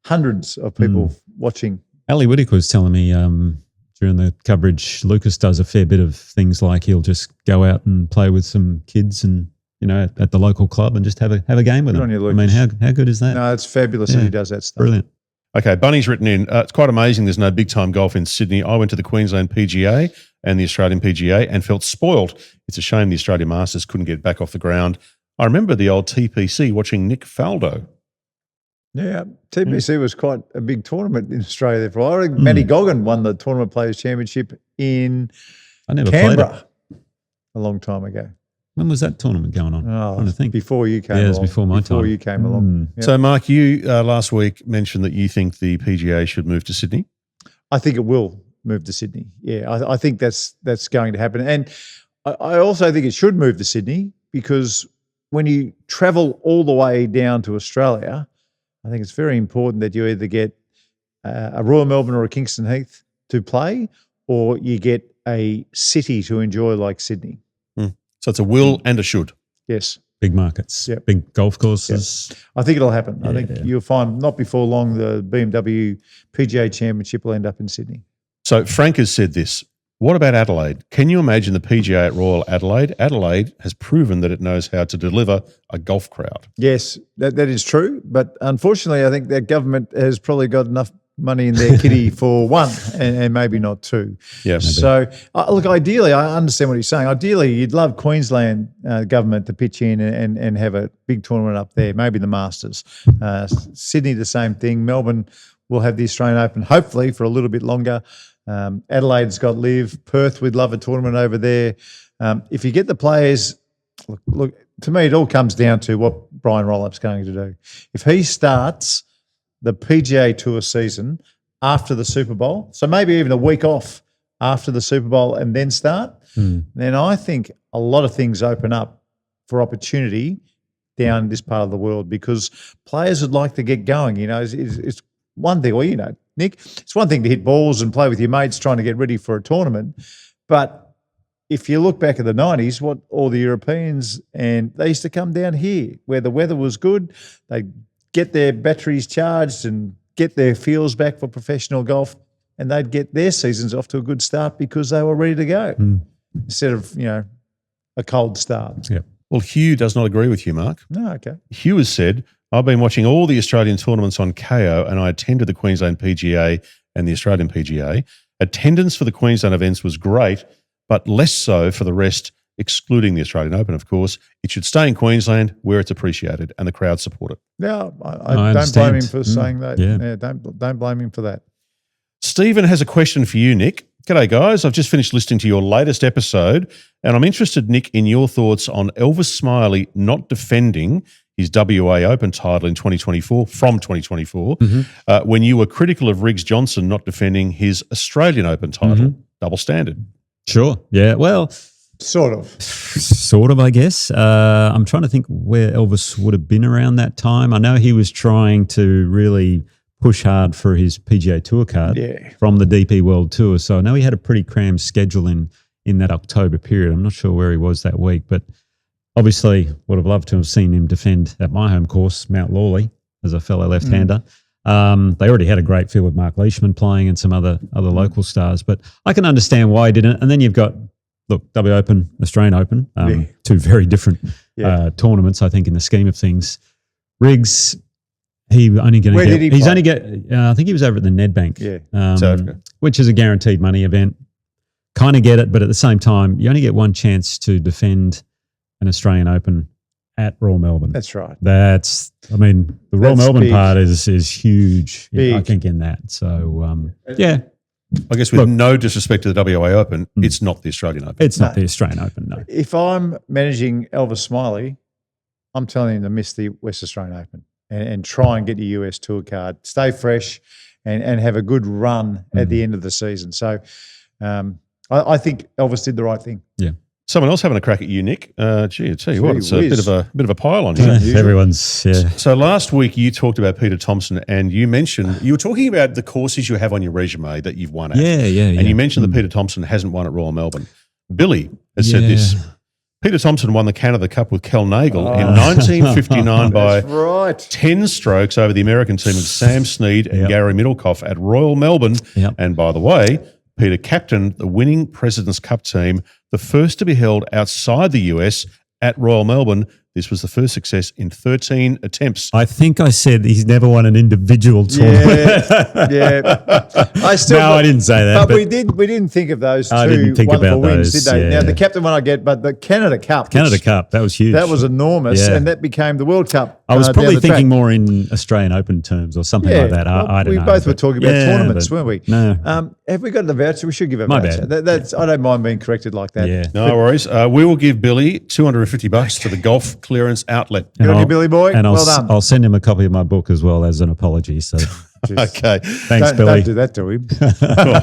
hundreds of people watching. Ali Whittaker was telling me during the coverage, Lucas does a fair bit of things like he'll just go out and play with some kids and, you know, at the local club and just have a game with Good them. on you, I mean, Lucas. how good is that? No, it's fabulous that Yeah. he does that stuff. Brilliant. Okay, Bunny's written in, it's quite amazing there's no big-time golf in Sydney. I went to the Queensland PGA and the Australian PGA and felt spoiled. It's a shame the Australian Masters couldn't get back off the ground. I remember the old TPC watching Nick Faldo. Yeah, TPC was quite a big tournament in Australia. I think Matty Goggin won the Tournament Players Championship in I never played it. Canberra a long time ago. When was that tournament going on? I'm trying to think. Before you came Yeah, it along. was before my time. Before you came along. Yep. So, Mark, you last week mentioned that you think the PGA should move to Sydney. I think it will move to Sydney. Yeah, I think that's going to happen. And I also think it should move to Sydney because when you travel all the way down to Australia, I think it's very important that you either get a Royal Melbourne or a Kingston Heath to play or you get a city to enjoy like Sydney. So it's a will and a should. Yes. Big markets, Yep. big golf courses. I think it'll happen. I think Yeah. you'll find not before long the BMW PGA Championship will end up in Sydney. So Frank has said this. What about Adelaide? Can you imagine the PGA at Royal Adelaide? Adelaide has proven that it knows how to deliver a golf crowd. Yes, that is true. But unfortunately, I think that government has probably got enough money in their kitty for one and maybe not two. Yeah. So, look, ideally, I understand what he's saying. Ideally, you'd love Queensland government to pitch in and have a big tournament up there, maybe the Masters. Sydney, the same thing. Melbourne will have the Australian Open, hopefully, for a little bit longer. Adelaide's got LIV. Perth, we'd love a tournament over there. If you get the players, look, to me, it all comes down to what Brian Rollup's going to do. If he starts the PGA Tour season after the Super Bowl, so maybe even a week off after the Super Bowl and then start, then I think a lot of things open up for opportunity down this part of the world because players would like to get going. You know, it's one thing, well, you know, Nick, it's one thing to hit balls and play with your mates trying to get ready for a tournament, but if you look back at the 90s, what all the Europeans, and they used to come down here where the weather was good, they'd get their batteries charged and get their feels back for professional golf, and they'd get their seasons off to a good start because they were ready to go instead of, you know, a cold start. Yep. Well, Hugh does not agree with you, Mark. No, okay. Hugh has said, I've been watching all the Australian tournaments on KO and I attended the Queensland PGA and the Australian PGA. Attendance for the Queensland events was great, but less so for the rest excluding the Australian Open, of course. It should stay in Queensland where it's appreciated and the crowd support it. Yeah, I don't understand. blame him for saying that. Yeah. Don't blame him for that. Stephen has a question for you, Nick. G'day, guys. I've just finished listening to your latest episode, and I'm interested, Nick, in your thoughts on Elvis Smiley not defending his WA Open title in 2024, from 2024, when you were critical of Riggs Johnson not defending his Australian Open title. Double standard. Sure. Yeah. Well, Sort of. sort of, I guess. I'm trying to think where Elvis would have been around that time. I know he was trying to really push hard for his PGA Tour card from the DP World Tour. So I know he had a pretty crammed schedule in that October period. I'm not sure where he was that week, but obviously would have loved to have seen him defend at my home course, Mount Lawley, as a fellow left-hander. They already had a great field with Mark Leishman playing and some other local stars, but I can understand why he didn't. And then you've got, look, W Open, Australian Open, two very different tournaments, I think, in the scheme of things. Riggs, I think he was over at the Nedbank, which is a guaranteed money event. Kind of get it, but at the same time, you only get one chance to defend an Australian Open at Royal Melbourne. That's right. The Royal Melbourne big. part is huge, Big. I think, in that. So, yeah. I guess with no disrespect to the WA Open, it's not the Australian Open. It's not the Australian Open, no. If I'm managing Elvis Smiley, I'm telling him to miss the West Australian Open and try and get your US Tour card, stay fresh and have a good run at the end of the season. So I think Elvis did the right thing. Yeah. Someone else having a crack at you, Nick. I tell you what, it's a whiz. bit of a pile on here. Everyone's, So last week you talked about Peter Thompson, and you were talking about the courses you have on your resume that you've won at. And you mentioned that Peter Thompson hasn't won at Royal Melbourne. Billy has said this. Peter Thompson won the Canada Cup with Cal Nagel in 1959 by 10 strokes over the American team of Sam Snead and Gary Middlecoff at Royal Melbourne. And by the way, Peter captained the winning President's Cup team, the first to be held outside the US at Royal Melbourne. This was the first success in 13 attempts. I think I said he's never won an individual tournament. I didn't say that. But we didn't think of those two think wonderful about wins, those, did they? yeah. Now, the captain one I get, but the Canada Cup. That was huge. That was enormous, Yeah. and that became the World Cup. I was down probably the thinking track. more in Australian Open terms or something like that. Well, I don't know. We both were talking about tournaments, but weren't we? No. Have we got the voucher? We should give a My voucher. bad. That's I don't mind being corrected like that. Yeah. No worries. We will give Billy $250 to the golf clearance outlet. Good on you, Billy boy. And Well done. I'll send him a copy of my book as well as an apology. So Okay. thanks, Don't Billy. do that to him. Oh,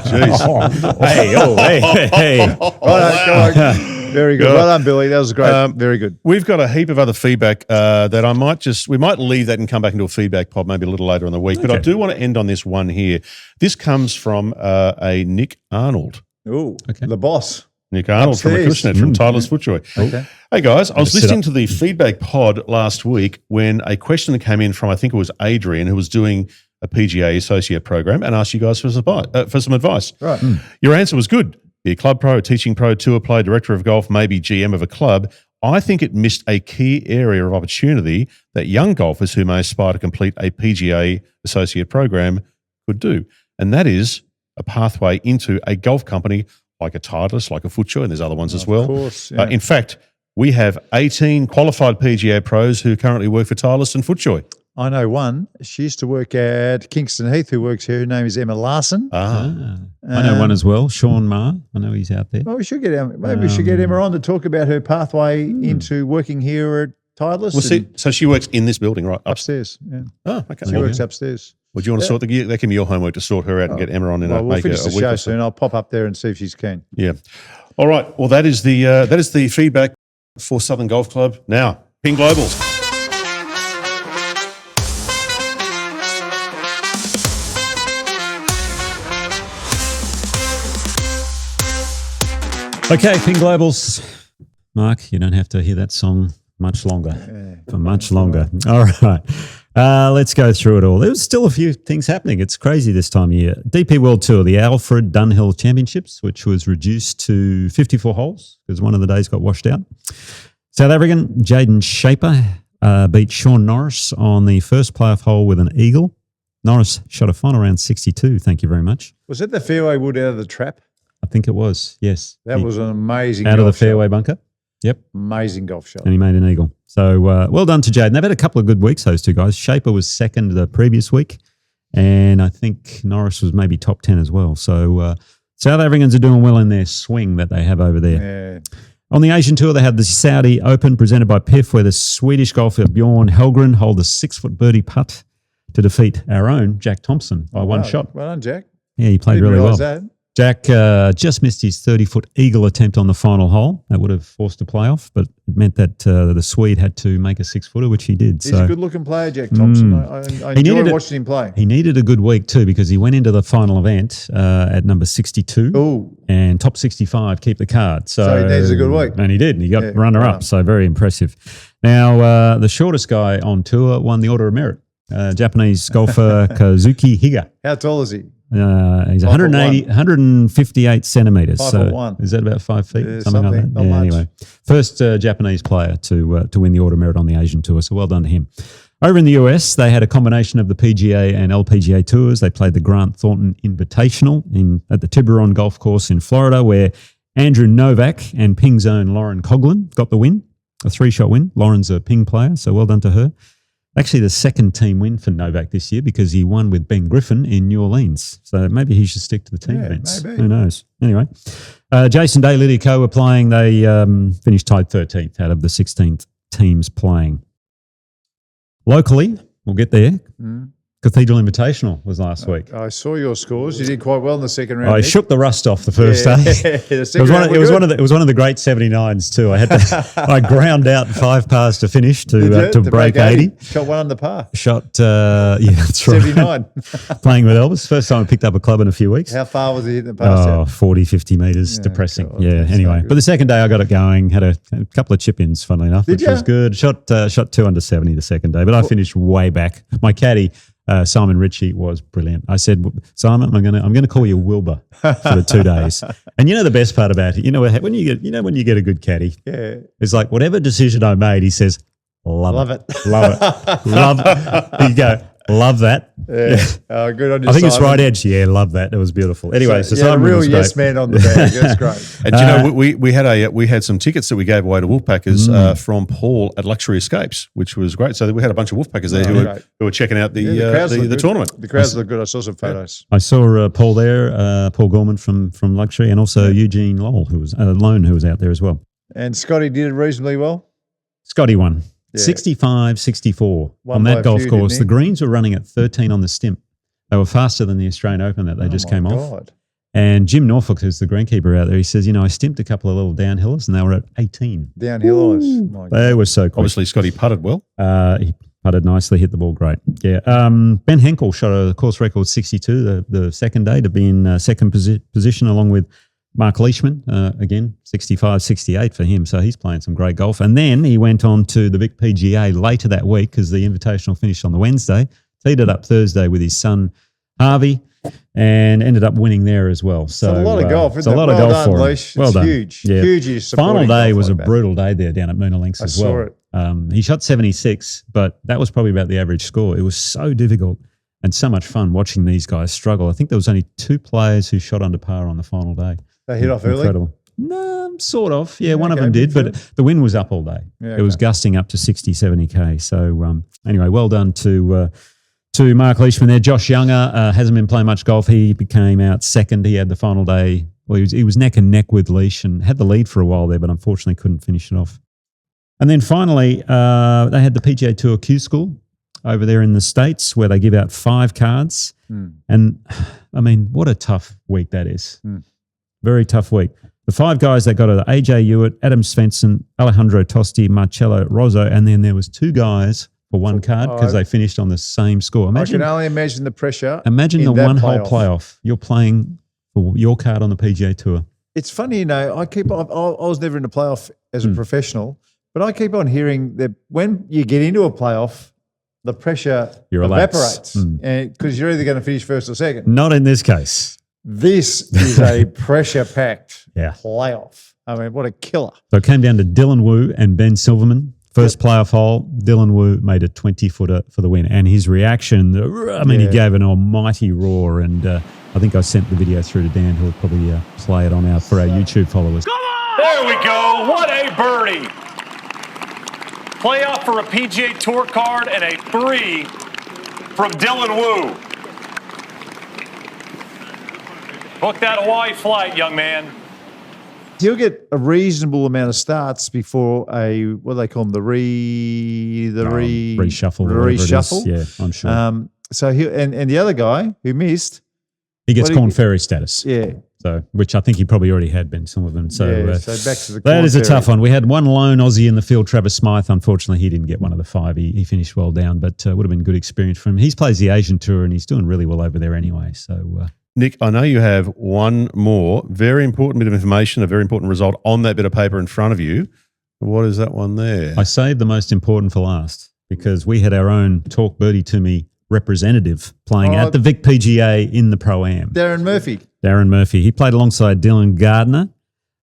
jeez. hey. Right, go on. Very good. Well done, Billy. That was great. Very good. We've got a heap of other feedback that we might leave that and come back into a feedback pod maybe a little later in the week. But I do want to end on this one here. This comes from a Nick Arnold. Ooh, the boss. Nick Arnold Upstairs. from Acushnet, from Tyler's FootJoy. Okay. Hey, guys, I was sit listening up. to the feedback pod last week when a question came in from, I think it was Adrian, who was doing a PGA associate program and asked you guys for some advice. Right. Your answer was good. Be a club pro, a teaching pro, tour player, director of golf, maybe GM of a club. I think it missed a key area of opportunity that young golfers who may aspire to complete a PGA associate program could do. And that is a pathway into a golf company like a Titleist, like a FootJoy, and there's other ones as well. Of course. Yeah. In fact, we have 18 qualified PGA pros who currently work for Titleist and FootJoy. I know one. She used to work at Kingston Heath, who works here. Her name is Emma Larson. I know one as well, Sean Marr. I know he's out there. Well, we should get Emma. Maybe we should get Emma on to talk about her pathway into working here at Titleist. Well, see, so she works in this building, right? Upstairs. Yeah. Oh, okay. She works upstairs. Would you want to sort that can be your homework to sort her out and get Emma on in Well, we'll make finish a the week show or so. soon. I'll pop up there and see if she's keen. Yeah. All right. Well, that is the feedback for Southern Golf Club. Now, Ping Globals. Okay, Ping Globals. Mark, you don't have to hear that song much longer. For much longer. All right. Let's go through it all. There was still a few things happening. It's crazy this time of year. DP World Tour, the Alfred Dunhill Championships, which was reduced to 54 holes because one of the days got washed out. South African Jaden Shaper beat Sean Norris on the first playoff hole with an eagle. Norris shot a final round 62. Thank you very much. Was that the fairway wood out of the trap? I think it was, yes. That was an amazing out of the golf shot. fairway bunker. Yep. Amazing golf shot. And he made an eagle. So well done to Jade. They've had a couple of good weeks, those two guys. Shaper was second the previous week, and I think Norris was maybe top 10 as well. So South Africans are doing well in their swing that they have over there. Yeah. On the Asian Tour, they have the Saudi Open presented by PIF, where the Swedish golfer Bjorn Helgren holds a 6-foot birdie putt to defeat our own Jack Thompson by one shot. Well done, Jack. Yeah, he played Didn't really well. realise that. Jack just missed his 30-foot eagle attempt on the final hole. That would have forced a playoff, but it meant that the Swede had to make a 6-footer, which he did. He's a good-looking player, Jack Thompson. I enjoy watching him play. He needed a good week too, because he went into the final event at number 62 and top 65, keep the card. So he needs a good week. And he did. And he got runner-up, so very impressive. Now, the shortest guy on tour won the Order of Merit, Japanese golfer Kazuki Higa. How tall is he? He's 158 centimetres. 5'1". Is that about 5 feet? Yeah, something like that. not much. Anyway, first Japanese player to win the Order of Merit on the Asian Tour. So well done to him. Over in the US, they had a combination of the PGA and LPGA tours. They played the Grant Thornton Invitational at the Tiburon Golf Course in Florida, where Andrew Novak and Ping's own Lauren Coughlin got the win, a 3-shot win. Lauren's a Ping player, so well done to her. Actually, the second team win for Novak this year, because he won with Ben Griffin in New Orleans. So maybe he should stick to the team events. Maybe. Who knows? Anyway, Jason Day, Lydia Ko were playing. They finished tied 13th out of the 16th teams playing. Locally, we'll get there. Cathedral Invitational was last week. I saw your scores. You did quite well in the second round. I shook the rust off the first day. It was one of the great 79s too. I ground out 5 pars to finish to break 80. Shot one under par. That's right. 79. Playing with Elvis. First time I picked up a club in a few weeks. How far was he hitting the par? 40, 50 metres. Depressing. God, anyway. so But the second day I got it going. Had a couple of chip-ins, funnily enough, which was good. Shot 2 under 70 the second day, but I finished way back. My caddy, Simon Ritchie, was brilliant. I said, Simon, I'm going to call you Wilbur for the 2 days. And you know the best part about it, when you get a good caddy, it's like whatever decision I made, he says, love it, love it. You go, love that. Yeah. Good on you, I think Simon. it's right edge. Yeah, love that. That was beautiful. Anyway, so a Simon real was yes great. man on the bag. That's great. And you know, we had some tickets that we gave away to Wolfpackers from Paul at Luxury Escapes, which was great. So we had a bunch of Wolfpackers there who were checking out the tournament. The crowds look good. I saw some photos. I saw Paul there, Paul Gorman from Luxury, and also Eugene Lowell, who was out there as well. And Scotty did it reasonably well. Scotty won. Yeah. 65-64 Won on by that a golf few, course. didn't The he? greens were running at 13 on the stimp. They were faster than the Australian Open that they just came off. God. And Jim Norfolk, who's the greenkeeper out there, he says, I stimped a couple of little downhillers and they were at 18. Downhillers. My God. They were so quick. Obviously, Scotty putted well. He putted nicely, hit the ball great. Yeah. Ben Henkel shot a course record 62 the second day to be in second position along with Mark Leishman, again, 65-68 for him. So he's playing some great golf. And then he went on to the Vic PGA later that week because the Invitational finished on the Wednesday. Teed it up Thursday with his son, Harvey, and ended up winning there as well. So It's a lot of golf. It's a lot of well golf done, for him. Leish. Well It's done. huge. Yeah. Huge. Final day was a brutal day there down at Moona Links as well. saw it. He shot 76, but that was probably about the average score. It was so difficult and so much fun watching these guys struggle. I think there was only 2 players who shot under par on the final day. They hit off early? Incredible. No, sort of. Yeah, one of okay, them did, good but the wind was up all day. Yeah, It was gusting up to 60, 70K. So anyway, well done to Mark Leishman there. Josh Younger hasn't been playing much golf. He came out second. He had the final day. Well, he was neck and neck with Leish and had the lead for a while there, but unfortunately couldn't finish it off. And then finally, they had the PGA Tour Q School over there in the States where they give out 5 cards. And, I mean, what a tough week that is. Very tough week. The 5 guys that got it, AJ Hewitt, Adam Svensson, Alejandro Tosti, Marcello Rozzo, and then there was 2 guys for 1 card because they finished on the same score. I can only imagine the pressure. Imagine in the that one-hole playoff. You're playing for your card on the PGA Tour. It's funny, I was never in a playoff as a professional, but I keep on hearing that when you get into a playoff, the pressure evaporates because you're either going to finish first or second. Not in this case. This is a pressure-packed Yeah. playoff. I mean, what a killer. So it came down to Dylan Wu and Ben Silverman. First playoff hole, Dylan Wu made a 20-footer for the win. And his reaction, he gave an almighty roar. And I think I sent the video through to Dan, who'll probably play it for our YouTube followers. Come on! There we go. What a birdie. Playoff for a PGA Tour card and a 3 from Dylan Wu. Book that Hawaii flight, young man. He'll get a reasonable amount of starts before what do they call them? The reshuffle. Reshuffle. Yeah, I'm sure. So he and the other guy who missed, he gets Corn Ferry status. Yeah. So, which I think he probably already had been, some of them. So, so back to the that is a Corn tough Ferry. one. We had one lone Aussie in the field, Travis Smythe. Unfortunately, he didn't get one of the 5. He finished well down, but would have been a good experience for him. He plays the Asian Tour and he's doing really well over there anyway. So, Nick, I know you have one more very important bit of information, a very important result on that bit of paper in front of you. What is that one there? I saved the most important for last because we had our own Talk Birdie to Me representative playing at the Vic PGA in the Pro Am. Darren Murphy. He played alongside Dylan Gardner.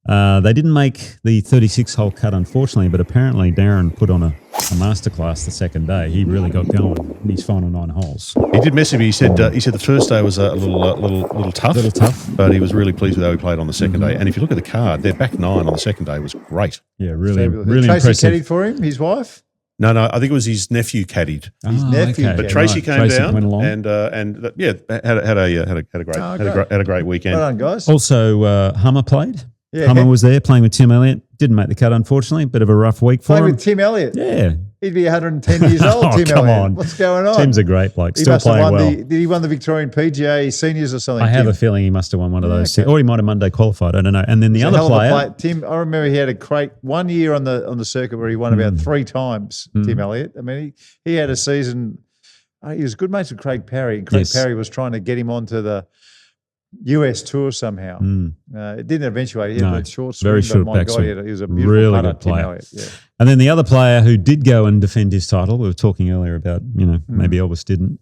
They didn't make the 36-hole cut, unfortunately, but apparently Darren put on a masterclass the second day. He really got going in his final 9 holes. He did message me. He said the first day was a little tough. But he was really pleased with how he played on the second day. And if you look at the card, their back 9 on the second day was great. Yeah, really Tracy impressive. caddied for him, his wife? No, I think it was his nephew caddied. His nephew. okay. But Tracy came down went along. and had a great weekend. Well done, guys. Also, Hummer played. Yeah. Hummer was there playing with Tim Elliott. Didn't make the cut, unfortunately. Bit of a rough week for Playing him. with Tim Elliott. Yeah. He'd be 110 years old, Oh, Tim come Elliott. on. What's going on? Tim's a great bloke. He Still must have playing won well. did he win the Victorian PGA seniors or something? I have Tim? a feeling he must have won one of those. okay. Or he might have Monday qualified. I don't know. And then the He's a other hell of a player. Tim, I remember he had a great 1 year on the circuit where he won about 3 times, Tim Elliott. I mean, he had a season. He was good mates with Craig Parry, and Craig Yes. Parry was trying to get him onto the US tour somehow. It didn't eventuate. He had No, that short swing, very but short my God, backswing. he was a beautiful Really putter, good Tim player. Elliott. Yeah. And then the other player who did go and defend his title, we were talking earlier about, maybe Elvis didn't,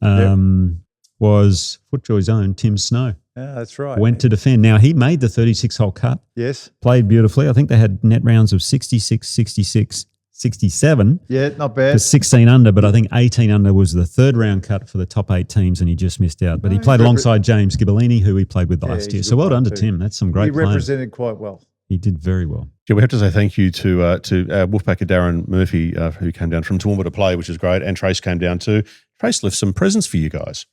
was FootJoy's own Tim Snow. Yeah, that's right. Went to defend. Now, he made the 36-hole cut, Yes. played beautifully. I think they had net rounds of 66, 66, 67 Yeah, not for bad. 16 under, but I think 18 under was the third round cut for the top 8 teams, and he just missed out. But he played alongside James Gibellini, who he played with last he's year. a So good well done to player too. Tim. That's some great He playing. represented quite well. He did very well. Yeah, we have to say thank you to Wolfpack Darren Murphy, who came down from Toowoomba to play, which is great, and Trace came down too. Trace left some presents for you guys.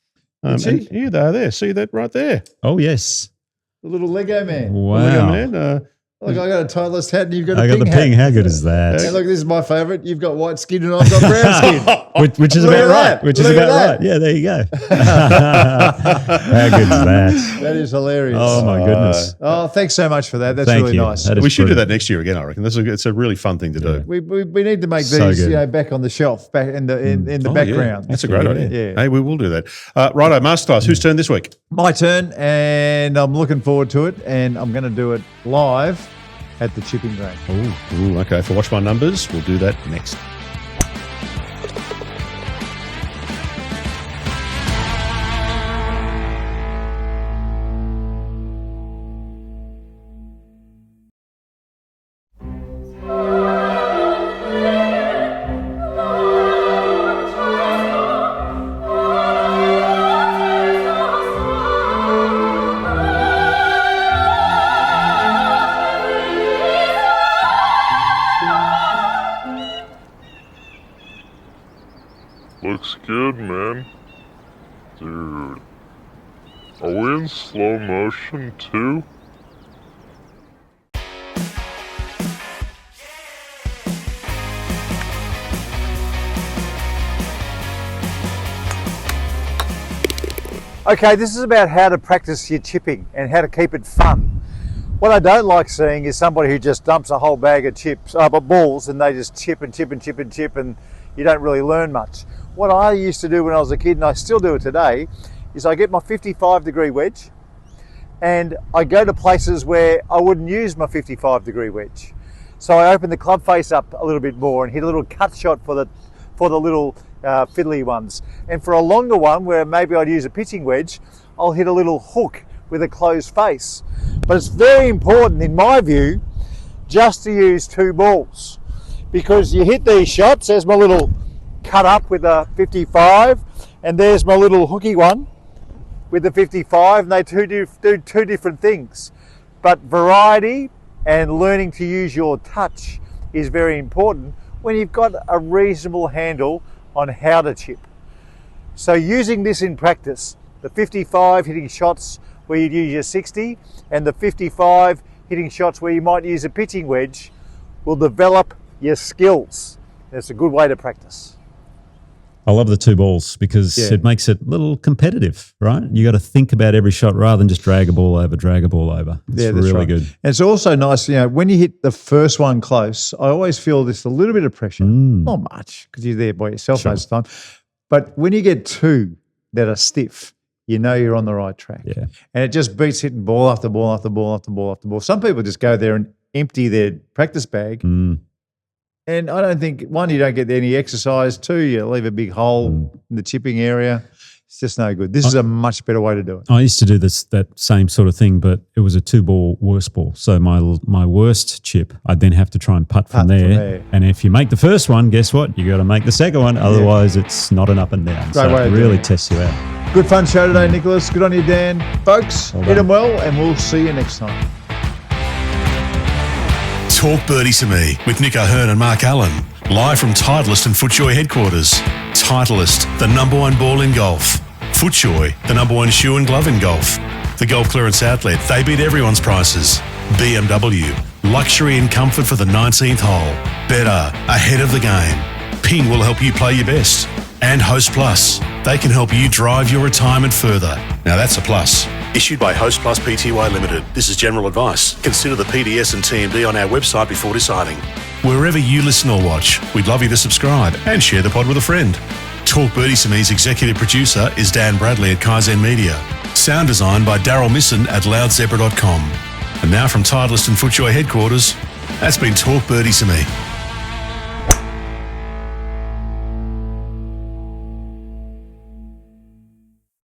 Did she? And here they are there. See that right there? Oh, yes. The little Lego man. Wow. Look at man. Look, I got a Titleist hat and you've got a I got ping the hat. ping. How good is that? Hey, look, this is my favourite. You've got white skin and I've got brown skin. Which is Look about at right. that. Which is Look at about that. right. Yeah, there you go. How good is that? That is hilarious. Oh, my goodness. Oh, thanks so much for that. That's Thank really you. nice. That is We should do brilliant. that next year again, I reckon. It's a really fun thing to do. We need to make So these good. back on the shelf, back in the Oh, background. Yeah. That's a great idea. Yeah. Hey, we will do that. Righto, Masterclass. Whose turn this week? My turn, and I'm looking forward to it, and I'm going to do it live at the chipping range. Ooh, okay. For Watch My Numbers, we'll do that next. Looks good, man. Dude. Are we in slow motion too? Okay, this is about how to practice your chipping and how to keep it fun. What I don't like seeing is somebody who just dumps a whole bag of balls, and they just chip and chip and chip and chip, and you don't really learn much. What I used to do when I was a kid, and I still do it today, is I get my 55-degree wedge, and I go to places where I wouldn't use my 55-degree wedge. So I open the club face up a little bit more and hit a little cut shot for the little fiddly ones. And for a longer one, where maybe I'd use a pitching wedge, I'll hit a little hook with a closed face. But it's very important, in my view, just to use 2 balls, because you hit these shots. There's my little cut up with a 55, and there's my little hooky one with the 55, and they do 2 different things. But variety And learning to use your touch is very important when you've got a reasonable handle on how to chip. So using this in practice, the 55 hitting shots where you'd use your 60 and the 55 hitting shots where you might use a pitching wedge will develop your skills. It's a good way to practice. I love the two balls because it makes it a little competitive, right? You got to think about every shot rather than just drag a ball over. It's really good. And it's also nice, when you hit the first one close, I always feel just a little bit of pressure. Not much because you're there by yourself most of the time. But when you get two that are stiff, you know you're on the right track. Yeah. And it just beats hitting ball after ball after ball after ball after ball. Some people just go there and empty their practice bag. And I don't think, one, you don't get any exercise. Two, you leave a big hole in the chipping area. It's just no good. This is a much better way to do it. I used to do that same sort of thing, but it was a 2-ball worst ball. So my worst chip, I'd then have to try and putt from there. And if you make the first one, guess what? You got to make the second one. Otherwise, it's not an up and down. Great way it really tests you out. Good fun show today, Nicholas. Good on you, Dan. Folks, hit them well, and we'll see you next time. Talk Birdie to Me with Nick O'Hearn and Mark Allen. Live from Titleist and FootJoy headquarters. Titleist, the #1 ball in golf. FootJoy, the #1 shoe and glove in golf. The Golf Clearance Outlet, they beat everyone's prices. BMW, luxury and comfort for the 19th hole. Better, ahead of the game. Ping will help you play your best. And Host Plus, they can help you drive your retirement further. Now that's a plus. Issued by Host Plus Pty Limited. This is general advice. Consider the PDS and TMD on our website before deciding. Wherever you listen or watch, we'd love you to subscribe and share the pod with a friend. Talk Birdie to Me's executive producer is Dan Bradley at Kaizen Media. Sound design by Daryl Misson at loudzebra.com. And now from Titleist and FootJoy headquarters, that's been Talk Birdie to Me.